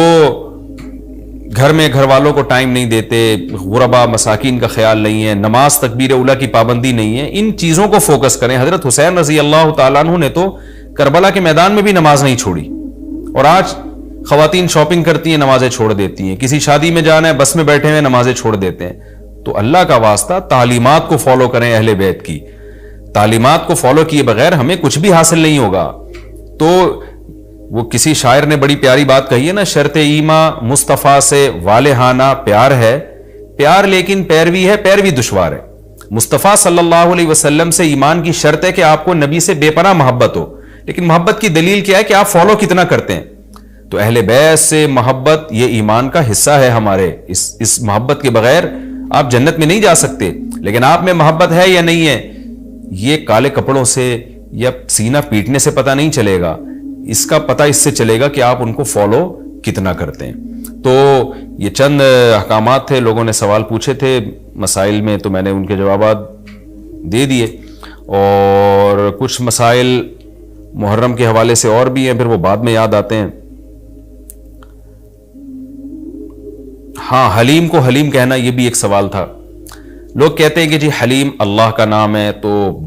گھر میں گھر والوں کو ٹائم نہیں دیتے، غربا مساکین کا خیال نہیں ہے، نماز تکبیر اولیٰ کی پابندی نہیں ہے. ان چیزوں کو فوکس کریں. حضرت حسین رضی اللہ تعالیٰ عنہ نے تو کربلا کے میدان میں بھی نماز نہیں چھوڑی، اور آج خواتین شاپنگ کرتی ہیں نمازیں چھوڑ دیتی ہیں. کسی شادی میں جانا ہے بس میں بیٹھے ہوئے نمازیں چھوڑ دیتے ہیں. تو اللہ کا واسطہ تعلیمات کو فالو کریں اہل بیت کی. تعلیمات کو فالو کیے بغیر ہمیں کچھ بھی حاصل نہیں ہوگا. تو وہ کسی شاعر نے بڑی پیاری بات کہی ہے نا، شرط ایمان مصطفیٰ سے والہانہ پیار ہے، پیار لیکن پیروی ہے، پیروی دشوار ہے. مصطفیٰ صلی اللہ علیہ وسلم سے ایمان کی شرط ہے کہ آپ کو نبی سے بے پناہ محبت ہو، لیکن محبت کی دلیل کیا ہے کہ آپ فالو کتنا کرتے ہیں. تو اہل بیت سے محبت یہ ایمان کا حصہ ہے ہمارے. اس محبت کے بغیر آپ جنت میں نہیں جا سکتے. لیکن آپ میں محبت ہے یا نہیں ہے، یہ کالے کپڑوں سے یا سینہ پیٹنے سے پتہ نہیں چلے گا. اس کا پتہ اس سے چلے گا کہ آپ ان کو فالو کتنا کرتے ہیں. تو یہ چند احکامات تھے. لوگوں نے سوال پوچھے تھے مسائل میں، تو میں نے ان کے جوابات دے دیے. اور کچھ مسائل محرم کے حوالے سے اور بھی ہیں، پھر وہ بعد میں یاد آتے ہیں. ہاں، حلیم کو حلیم کہنا یہ بھی ایک سوال تھا. لوگ کہتے ہیں کہ جی حلیم اللہ کا نام ہے، تو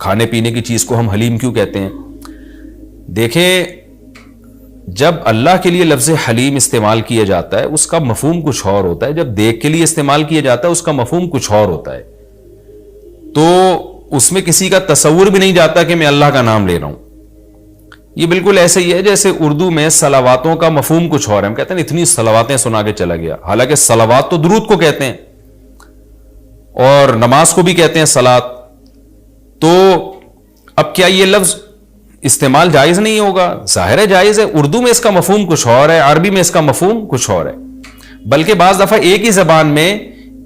کھانے پینے کی چیز کو ہم حلیم کیوں کہتے ہیں؟ دیکھیں، جب اللہ کے لیے لفظ حلیم استعمال کیا جاتا ہے اس کا مفہوم کچھ اور ہوتا ہے. جب دیکھ کے لیے استعمال کیا جاتا ہے اس کا مفہوم کچھ اور ہوتا ہے. تو اس میں کسی کا تصور بھی نہیں جاتا کہ میں اللہ کا نام لے رہا ہوں. یہ بالکل ایسے ہی ہے جیسے اردو میں صلواتوں کا مفہوم کچھ اور ہے. ہم کہتے ہیں اتنی صلواتیں سنا کے چلا گیا، حالانکہ صلوات تو درود کو کہتے ہیں، اور نماز کو بھی کہتے ہیں صلات. تو اب کیا یہ لفظ استعمال جائز نہیں ہوگا؟ ظاہر ہے جائز ہے. اردو میں اس کا مفہوم کچھ اور ہے، عربی میں اس کا مفہوم کچھ اور ہے. بلکہ بعض دفعہ ایک ہی زبان میں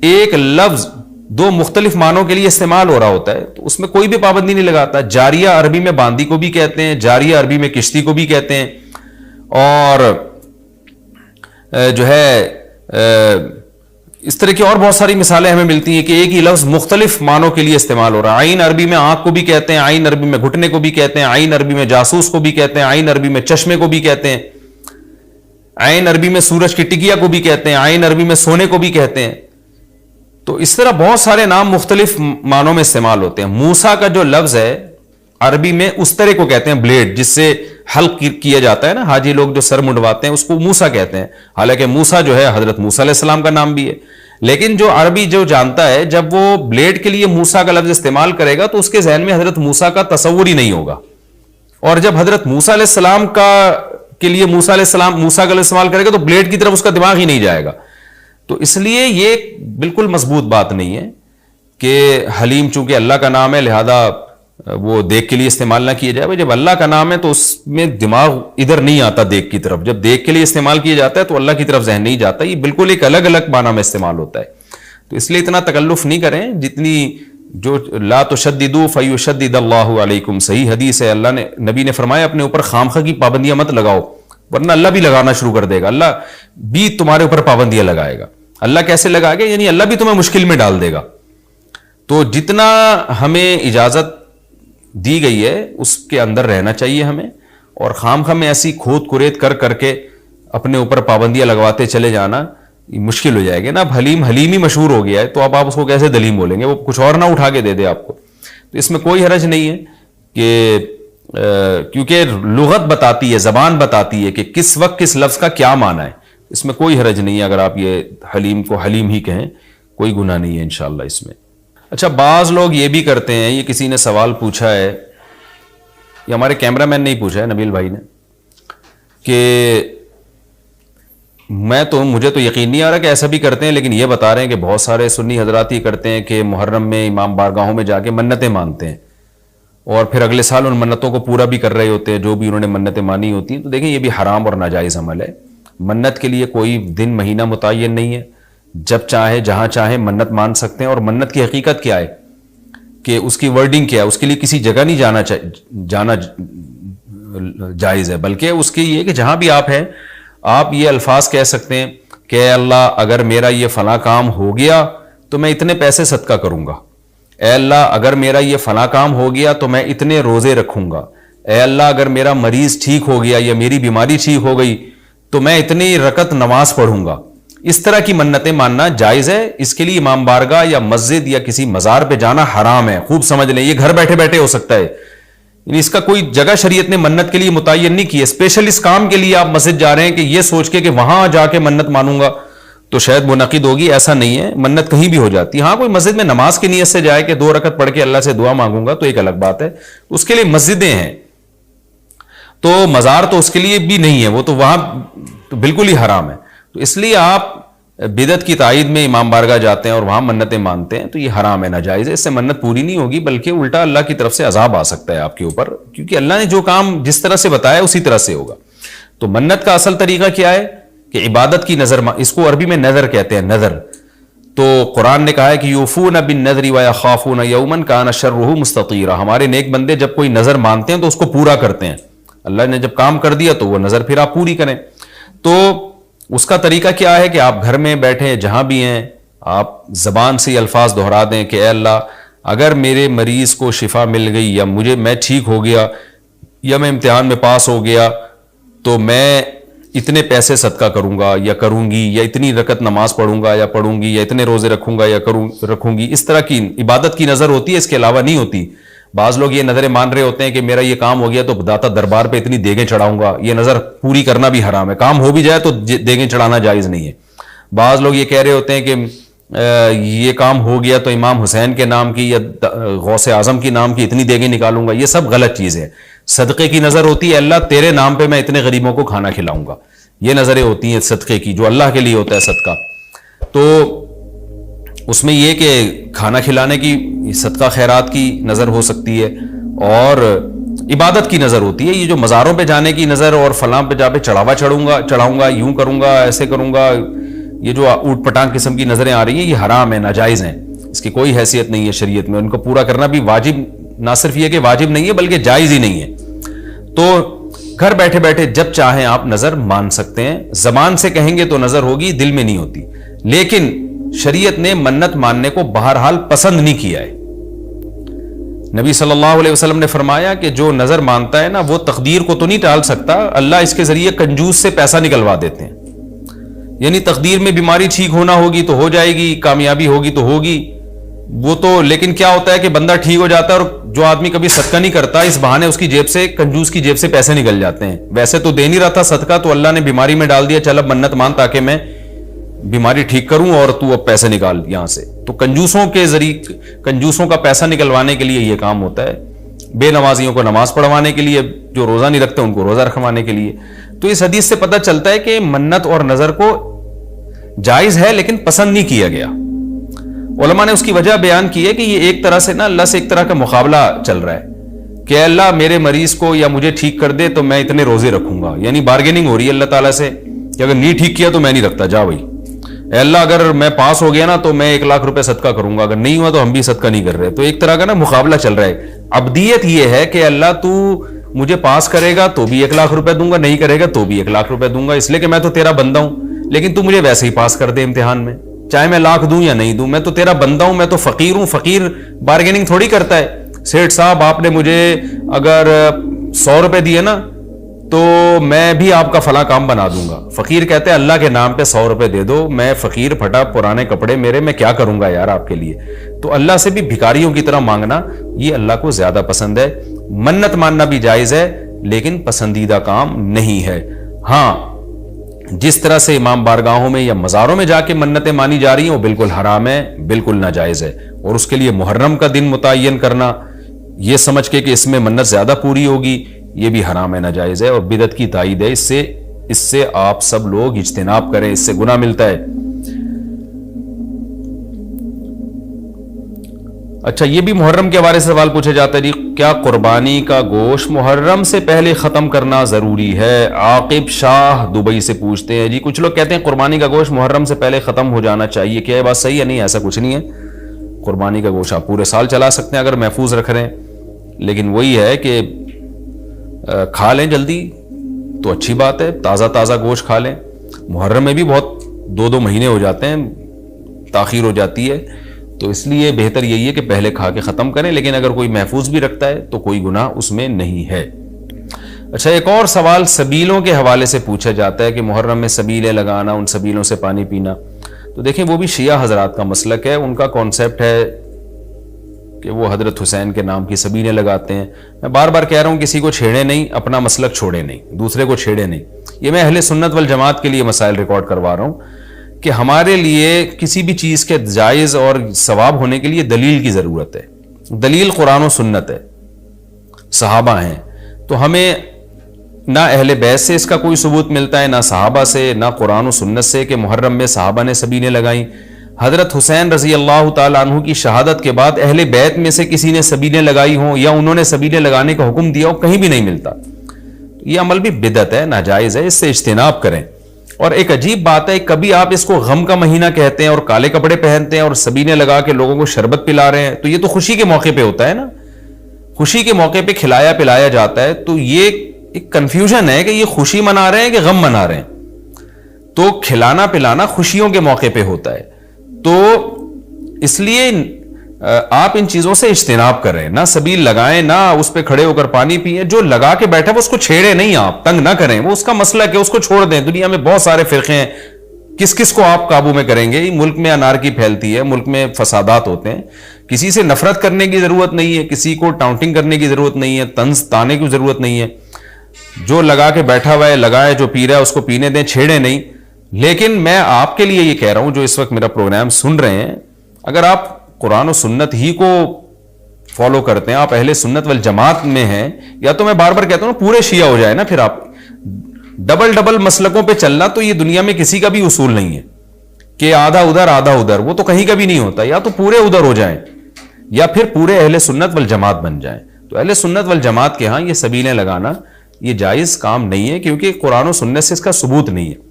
ایک لفظ دو مختلف معنوں کے لیے استعمال ہو رہا ہوتا ہے، تو اس میں کوئی بھی پابندی نہیں لگاتا. جاریہ عربی میں باندی کو بھی کہتے ہیں، جاریہ عربی میں کشتی کو بھی کہتے ہیں. اور جو ہے اس طرح کی اور بہت ساری مثالیں ہمیں ملتی ہیں کہ ایک ہی لفظ مختلف معنوں کے لیے استعمال ہو رہا ہے. عین عربی میں آنکھ کو بھی کہتے ہیں، عین عربی میں گھٹنے کو بھی کہتے ہیں، عین عربی میں جاسوس کو بھی کہتے ہیں، عین عربی میں چشمے کو بھی کہتے ہیں، عین عربی میں سورج کی ٹکیا کو بھی کہتے ہیں، عین عربی میں سونے کو بھی کہتے ہیں. تو اس طرح بہت سارے نام مختلف معنوں میں استعمال ہوتے ہیں. موسیٰ کا جو لفظ ہے عربی میں استرے کو کہتے ہیں، بلیڈ جس سے حلق کیا جاتا ہے نا، حاجی لوگ جو سر منڈواتے ہیں اس کو موسیٰ کہتے ہیں. حالانکہ موسیٰ جو ہے حضرت موسیٰ علیہ السلام کا نام بھی ہے. لیکن جو عربی جو جانتا ہے جب وہ بلیڈ کے لیے موسیٰ کا لفظ استعمال کرے گا تو اس کے ذہن میں حضرت موسیٰ کا تصور ہی نہیں ہوگا, اور جب حضرت موسیٰ علیہ السلام کے لیے موسیٰ کا لفظ استعمال کرے گا تو بلیڈ کی طرف اس کا دماغ ہی نہیں جائے گا. تو اس لیے یہ بالکل مضبوط بات نہیں ہے کہ حلیم چونکہ اللہ کا نام ہے لہذا وہ دیکھ کے لیے استعمال نہ کیا جائے. جب اللہ کا نام ہے تو اس میں دماغ ادھر نہیں آتا دیکھ کی طرف, جب دیکھ کے لیے استعمال کیا جاتا ہے تو اللہ کی طرف ذہن نہیں جاتا. یہ بالکل ایک الگ الگ معنی میں استعمال ہوتا ہے. تو اس لیے اتنا تکلف نہیں کریں جتنی جو لا تشددوا فیشدد اللہ علیکم, صحیح حدیث ہے, اللہ نے نبی نے فرمایا اپنے اوپر خامخواہ کی پابندیاں مت لگاؤ ورنہ اللہ بھی لگانا شروع کر دے گا, اللہ بھی تمہارے اوپر پابندیاں لگائے گا. اللہ کیسے لگائے گا, یعنی اللہ بھی تمہیں مشکل میں ڈال دے گا. تو جتنا ہمیں اجازت دی گئی ہے اس کے اندر رہنا چاہیے ہمیں, اور خامخواہ میں ایسی کھود کریت کر کے اپنے اوپر پابندیاں لگواتے چلے جانا مشکل ہو جائے گی نا. اب حلیم ہی مشہور ہو گیا ہے تو اب آپ اس کو کیسے دلیم بولیں گے, وہ کچھ اور نہ اٹھا کے دے دے آپ کو. تو اس میں کوئی حرج نہیں ہے کہ کیونکہ لغت بتاتی ہے, زبان بتاتی ہے کہ کس وقت کس لفظ کا کیا معنی ہے. اس میں کوئی حرج نہیں ہے اگر آپ یہ حلیم کو حلیم ہی کہیں, کوئی گناہ نہیں ہے انشاءاللہ اس میں. اچھا, بعض لوگ یہ بھی کرتے ہیں, یہ کسی نے سوال پوچھا ہے, یہ ہمارے کیمرہ مین نے ہی پوچھا ہے, نبیل بھائی نے, کہ مجھے تو یقین نہیں آ رہا کہ ایسا بھی کرتے ہیں, لیکن یہ بتا رہے ہیں کہ بہت سارے سنی حضرات یہ کرتے ہیں کہ محرم میں امام بارگاہوں میں جا کے منتیں مانتے ہیں اور پھر اگلے سال ان منتوں کو پورا بھی کر رہے ہوتے ہیں جو بھی انہوں نے منتیں مانی ہوتی ہیں. تو دیکھیں یہ بھی حرام اور ناجائز عمل ہے. منت کے لیے کوئی دن مہینہ متعین نہیں ہے, جب چاہے جہاں چاہے منت مان سکتے ہیں. اور منت کی حقیقت کیا ہے کہ اس کی ورڈنگ کیا ہے, اس کے لیے کسی جگہ نہیں جانا جائز ہے, بلکہ اس کے یہ کہ جہاں بھی آپ ہیں آپ یہ الفاظ کہہ سکتے ہیں کہ اے اللہ اگر میرا یہ فلاں کام ہو گیا تو میں اتنے پیسے صدقہ کروں گا, اے اللہ اگر میرا یہ فلاں کام ہو گیا تو میں اتنے روزے رکھوں گا, اے اللہ اگر میرا مریض ٹھیک ہو گیا یا میری بیماری ٹھیک ہو گئی تو میں اتنی رکعت نماز پڑھوں گا. اس طرح کی منتیں ماننا جائز ہے. اس کے لیے امام بارگاہ یا مسجد یا کسی مزار پہ جانا حرام ہے. خوب سمجھ لیں, یہ گھر بیٹھے بیٹھے ہو سکتا ہے, یعنی اس کا کوئی جگہ شریعت نے منت کے لیے متعین نہیں کی ہے. اسپیشل اس کام کے لیے آپ مسجد جا رہے ہیں کہ یہ سوچ کے کہ وہاں جا کے منت مانوں گا تو شاید منعقد ہوگی, ایسا نہیں ہے. منت کہیں بھی ہو جاتی ہے. ہاں کوئی مسجد میں نماز کی نیت سے جائے کہ 2 رکعت پڑھ کے اللہ سے دعا مانگوں گا تو ایک الگ بات ہے, اس کے لیے مسجدیں ہیں. تو مزار تو اس کے لیے بھی نہیں ہے, وہ تو وہاں تو بالکل ہی حرام ہے. تو اس لیے آپ بدعت کی تائید میں امام بارگاہ جاتے ہیں اور وہاں منتیں مانتے ہیں تو یہ حرام ہے, ناجائز ہے. اس سے منت پوری نہیں ہوگی بلکہ الٹا اللہ کی طرف سے عذاب آ سکتا ہے آپ کے اوپر, کیونکہ اللہ نے جو کام جس طرح سے بتایا اسی طرح سے ہوگا. تو منت کا اصل طریقہ کیا ہے کہ عبادت کی نظر, اس کو عربی میں نظر کہتے ہیں, نظر. تو قرآن نے کہا ہے کہ یوفون بالنذر ویخافون یوما کان شرہ مستطیرا, ہمارے نیک بندے جب کوئی نظر مانتے ہیں تو اس کو پورا کرتے ہیں. اللہ نے جب کام کر دیا تو وہ نظر پھر آپ پوری کریں. تو اس کا طریقہ کیا ہے کہ آپ گھر میں بیٹھے جہاں بھی ہیں آپ زبان سے الفاظ دہرا دیں کہ اے اللہ اگر میرے مریض کو شفا مل گئی یا میں ٹھیک ہو گیا یا میں امتحان میں پاس ہو گیا تو میں اتنے پیسے صدقہ کروں گا یا کروں گی, یا اتنی رکعت نماز پڑھوں گا یا پڑھوں گی, یا اتنے روزے رکھوں گا یا رکھوں گی. اس طرح کی عبادت کی نظر ہوتی ہے, اس کے علاوہ نہیں ہوتی. بعض لوگ یہ نظریں مان رہے ہوتے ہیں کہ میرا یہ کام ہو گیا تو داتا دربار پہ اتنی دیگیں چڑھاؤں گا. یہ نظر پوری کرنا بھی حرام ہے. کام ہو بھی جائے تو دیگیں چڑھانا جائز نہیں ہے. بعض لوگ یہ کہہ رہے ہوتے ہیں کہ یہ کام ہو گیا تو امام حسین کے نام کی یا غوث اعظم کی نام کی اتنی دیگیں نکالوں گا. یہ سب غلط چیز ہے. صدقے کی نظر ہوتی ہے اللہ تیرے نام پہ میں اتنے غریبوں کو کھانا کھلاؤں گا. یہ نظریں ہوتی ہیں صدقے کی, جو اللہ کے لیے ہوتا ہے صدقہ. تو اس میں یہ کہ کھانا کھلانے کی صدقہ خیرات کی نظر ہو سکتی ہے اور عبادت کی نظر ہوتی ہے. یہ جو مزاروں پہ جانے کی نظر اور فلاں پہ جا پہ چڑھاؤں گا, یوں کروں گا, ایسے کروں گا, یہ جو اوٹ پٹانگ قسم کی نظریں آ رہی ہیں یہ حرام ہے, ناجائز ہیں. اس کی کوئی حیثیت نہیں ہے شریعت میں. ان کو پورا کرنا بھی واجب, نہ صرف یہ کہ واجب نہیں ہے بلکہ جائز ہی نہیں ہے. تو گھر بیٹھے بیٹھے جب چاہیں آپ نظر مان سکتے ہیں. زبان سے کہیں گے تو نظر ہوگی, دل میں نہیں ہوتی. لیکن شریعت نے منت ماننے کو بہرحال پسند نہیں کیا ہے. نبی صلی اللہ علیہ وسلم نے فرمایا کہ جو نظر مانتا ہے نا وہ تقدیر کو تو نہیں ٹال سکتا, اللہ اس کے ذریعے کنجوس سے پیسہ نکلوا دیتے ہیں. یعنی تقدیر میں بیماری ٹھیک ہونا ہوگی تو ہو جائے گی, کامیابی ہوگی تو ہوگی, وہ تو. لیکن کیا ہوتا ہے کہ بندہ ٹھیک ہو جاتا ہے اور جو آدمی کبھی صدقہ نہیں کرتا اس بہانے اس کی جیب سے, کنجوس کی جیب سے پیسے نکل جاتے ہیں. ویسے تو دے نہیں رہا تھا صدقہ تو اللہ نے بیماری میں ڈال دیا, چل اب منت مان تاکہ میں بیماری ٹھیک کروں اور تو اب پیسے نکال یہاں سے. تو کنجوسوں کے ذریعے کنجوسوں کا پیسہ نکلوانے کے لیے یہ کام ہوتا ہے, بے نمازیوں کو نماز پڑھوانے کے لیے, جو روزہ نہیں رکھتے ان کو روزہ رکھوانے کے لیے. تو اس حدیث سے پتہ چلتا ہے کہ منت اور نظر کو جائز ہے لیکن پسند نہیں کیا گیا. علماء نے اس کی وجہ بیان کی ہے کہ یہ ایک طرح سے نا اللہ سے ایک طرح کا مقابلہ چل رہا ہے کہ اللہ میرے مریض کو یا مجھے ٹھیک کر دے تو میں اتنے روزے رکھوں گا. یعنی بارگیننگ ہو رہی ہے اللہ تعالیٰ سے کہ اگر نہیں ٹھیک کیا تو میں نہیں رکھتا, جا بھائی. اے اللہ اگر میں پاس ہو گیا نا تو میں 1,00,000 روپے صدقہ کروں گا, اگر نہیں ہوا تو ہم بھی صدقہ نہیں کر رہے. تو ایک طرح کا نا مقابلہ چل رہا ہے. عبدیت یہ ہے کہ اللہ تو مجھے پاس کرے گا تو بھی 1,00,000 روپے دوں گا, نہیں کرے گا تو بھی 1,00,000 روپے دوں گا, اس لیے کہ میں تو تیرا بندہ ہوں. لیکن تو مجھے ویسے ہی پاس کر دے امتحان میں, چاہے میں 1,00,000 دوں یا نہیں دوں, میں تو تیرا بندہ ہوں, میں تو فقیر ہوں. فقیر بارگیننگ تھوڑی کرتا ہے. سیٹھ صاحب آپ نے مجھے اگر 100 روپے دیے نا تو میں بھی آپ کا فلاں کام بنا دوں گا. فقیر کہتے ہیں اللہ کے نام پہ 100 روپے دے دو, میں فقیر پھٹا, پرانے کپڑے میرے, میں کیا کروں گا یار آپ کے لیے. تو اللہ سے بھی بھکاریوں کی طرح مانگنا یہ اللہ کو زیادہ پسند ہے. منت ماننا بھی جائز ہے لیکن پسندیدہ کام نہیں ہے. ہاں جس طرح سے امام بارگاہوں میں یا مزاروں میں جا کے منتیں مانی جا رہی ہیں وہ بالکل حرام ہے, بالکل ناجائز ہے. اور اس کے لیے محرم کا دن متعین کرنا یہ سمجھ کے کہ اس میں منت زیادہ پوری ہوگی, یہ بھی حرام ہے, ناجائز ہے اور بدعت کی تائید ہے. اس سے آپ سب لوگ اجتناب کریں, اس سے گناہ ملتا ہے. اچھا, یہ بھی محرم کے حوالے سے سوال پوچھا جاتا ہے جی, کیا قربانی کا گوشت محرم سے پہلے ختم کرنا ضروری ہے؟ عاقب شاہ دبئی سے پوچھتے ہیں جی. کچھ لوگ کہتے ہیں قربانی کا گوشت محرم سے پہلے ختم ہو جانا چاہیے, کیا یہ بات صحیح ہے؟ نہیں, ایسا کچھ نہیں ہے. قربانی کا گوشت آپ پورے سال چلا سکتے ہیں اگر محفوظ رکھ رہے ہیں, لیکن وہی ہے کہ کھا لیں جلدی تو اچھی بات ہے, تازہ تازہ گوشت کھا لیں. محرم میں بھی بہت 2 مہینے ہو جاتے ہیں, تاخیر ہو جاتی ہے, تو اس لیے بہتر یہی ہے کہ پہلے کھا کے ختم کریں. لیکن اگر کوئی محفوظ بھی رکھتا ہے تو کوئی گناہ اس میں نہیں ہے. اچھا, ایک اور سوال سبیلوں کے حوالے سے پوچھا جاتا ہے کہ محرم میں سبیلیں لگانا, ان سبیلوں سے پانی پینا. تو دیکھیں وہ بھی شیعہ حضرات کا مسلک ہے, ان کا کانسیپٹ ہے کہ وہ حضرت حسین کے نام کی سبیلیں لگاتے ہیں. میں بار بار کہہ رہا ہوں کسی کو چھیڑے نہیں, اپنا مسلک چھوڑے نہیں, دوسرے کو چھیڑے نہیں. یہ میں اہل سنت والجماعت کے لیے مسائل ریکارڈ کروا رہا ہوں کہ ہمارے لیے کسی بھی چیز کے جائز اور ثواب ہونے کے لیے دلیل کی ضرورت ہے. دلیل قرآن و سنت ہے, صحابہ ہیں. تو ہمیں نہ اہل بیت سے اس کا کوئی ثبوت ملتا ہے, نہ صحابہ سے, نہ قرآن و سنت سے کہ محرم میں صحابہ نے سبیلیں لگائیں. حضرت حسین رضی اللہ تعالیٰ عنہ کی شہادت کے بعد اہل بیت میں سے کسی نے سبیلیں لگائی ہوں یا انہوں نے سبیلیں لگانے کا حکم دیا ہو, کہیں بھی نہیں ملتا. یہ عمل بھی بدعت ہے, ناجائز ہے, اس سے اجتناب کریں. اور ایک عجیب بات ہے, کبھی آپ اس کو غم کا مہینہ کہتے ہیں اور کالے کپڑے پہنتے ہیں اور سبیلیں لگا کے لوگوں کو شربت پلا رہے ہیں. تو یہ تو خوشی کے موقع پہ ہوتا ہے نا, خوشی کے موقع پہ کھلایا پلایا جاتا ہے. تو یہ ایک کنفیوژن ہے کہ یہ خوشی منا رہے ہیں کہ غم منا رہے ہیں. تو کھلانا پلانا خوشیوں کے موقع پہ ہوتا ہے, تو اس لیے آپ ان چیزوں سے اجتناب کریں, نہ سبیل لگائیں, نہ اس پہ کھڑے ہو کر پانی پئیں. جو لگا کے بیٹھا وہ اس کو چھیڑے نہیں, آپ تنگ نہ کریں, وہ اس کا مسئلہ ہے کہ اس کو چھوڑ دیں. دنیا میں بہت سارے فرقے ہیں, کس کس کو آپ قابو میں کریں گے؟ ملک میں انارکی پھیلتی ہے, ملک میں فسادات ہوتے ہیں. کسی سے نفرت کرنے کی ضرورت نہیں ہے, کسی کو ٹاؤنٹنگ کرنے کی ضرورت نہیں ہے, طنز تانے کی ضرورت نہیں ہے. جو لگا کے بیٹھا ہوا ہے لگائے, جو پی رہا ہے اس کو پینے دیں, چھیڑے نہیں. لیکن میں آپ کے لیے یہ کہہ رہا ہوں جو اس وقت میرا پروگرام سن رہے ہیں, اگر آپ قرآن و سنت ہی کو فالو کرتے ہیں, آپ اہل سنت والجماعت میں ہیں, یا تو میں بار بار کہتا ہوں پورے شیعہ ہو جائے نا. پھر آپ ڈبل مسلکوں پہ چلنا, تو یہ دنیا میں کسی کا بھی اصول نہیں ہے کہ آدھا ادھر آدھا ادھر, وہ تو کہیں کا بھی نہیں ہوتا. یا تو پورے ادھر ہو جائیں یا پھر پورے اہل سنت والجماعت بن جائیں. تو اہل سنت والجماعت کے ہاں یہ سبیلیں لگانا یہ جائز کام نہیں ہے, کیونکہ قرآن و سنت سے اس کا ثبوت نہیں ہے.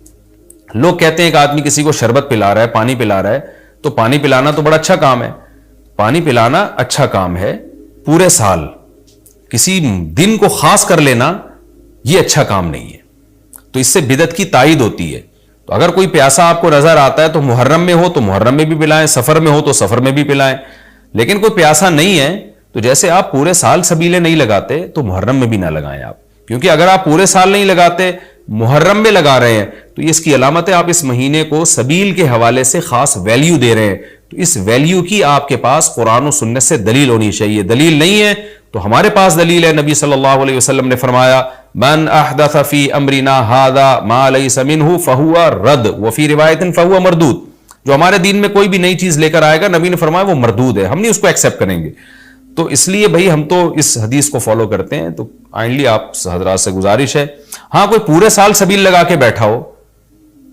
لوگ کہتے ہیں کہ آدمی کسی کو شربت پلا رہا ہے, پانی پلا رہا ہے, تو پانی پلانا تو بڑا اچھا کام ہے. پانی پلانا اچھا کام ہے, پورے سال کسی دن کو خاص کر لینا یہ اچھا کام نہیں ہے. تو اس سے بدعت کی تائید ہوتی ہے. تو اگر کوئی پیاسا آپ کو نظر آتا ہے تو محرم میں ہو تو محرم میں بھی پلائیں, سفر میں ہو تو سفر میں بھی پلائیں. لیکن کوئی پیاسا نہیں ہے تو جیسے آپ پورے سال سبیلیں نہیں لگاتے تو محرم میں بھی نہ لگائیں آپ, کیونکہ اگر آپ پورے سال نہیں لگاتے محرم میں لگا رہے ہیں تو یہ اس کی علامت ہے آپ اس مہینے کو سبیل کے حوالے سے خاص ویلیو دے رہے ہیں. تو اس ویلیو کی آپ کے پاس قرآن و سنت سے دلیل ہونی چاہیے. دلیل نہیں ہے تو ہمارے پاس دلیل ہے. نبی صلی اللہ علیہ وسلم نے فرمایا من احدث فی امرنا ھذا ما لیس منہ فہو رد وفی روایت فہو مردود. جو ہمارے دین میں کوئی بھی نئی چیز لے کر آئے گا نبی نے فرمایا وہ مردود ہے, ہم نہیں اس کو ایکسیپٹ کریں گے. تو اس لیے بھائی ہم تو اس حدیث کو فالو کرتے ہیں. تو کائنڈلی آپ حضرات سے گزارش ہے, ہاں کوئی پورے سال سبیل لگا کے بیٹھا ہو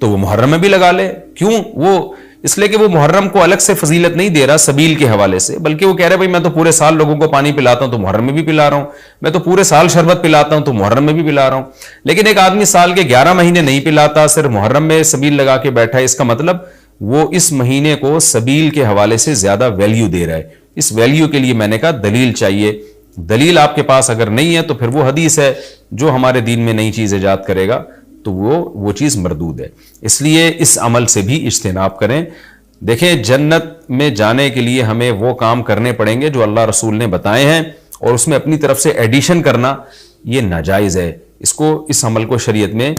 تو وہ محرم میں بھی لگا لے. کیوں؟ وہ اس لیے کہ وہ محرم کو الگ سے فضیلت نہیں دے رہا سبیل کے حوالے سے, بلکہ وہ کہہ رہے بھائی میں تو پورے سال لوگوں کو پانی پلاتا ہوں تو محرم میں بھی پلا رہا ہوں, میں تو پورے سال شربت پلاتا ہوں تو محرم میں بھی پلا رہا ہوں. لیکن ایک آدمی سال کے 11 مہینے نہیں پلاتا, صرف محرم میں سبیل لگا کے بیٹھا ہے, اس کا مطلب وہ اس مہینے کو سبیل کے حوالے سے زیادہ ویلیو دے رہا ہے. اس ویلیو کے لیے میں نے کہا دلیل چاہیے. دلیل آپ کے پاس اگر نہیں ہے تو پھر وہ حدیث ہے جو ہمارے دین میں نئی چیز ایجاد کرے گا تو وہ چیز مردود ہے. اس لیے اس عمل سے بھی اجتناب کریں. دیکھیں جنت میں جانے کے لیے ہمیں وہ کام کرنے پڑیں گے جو اللہ رسول نے بتائے ہیں, اور اس میں اپنی طرف سے ایڈیشن کرنا یہ ناجائز ہے. اس عمل کو شریعت میں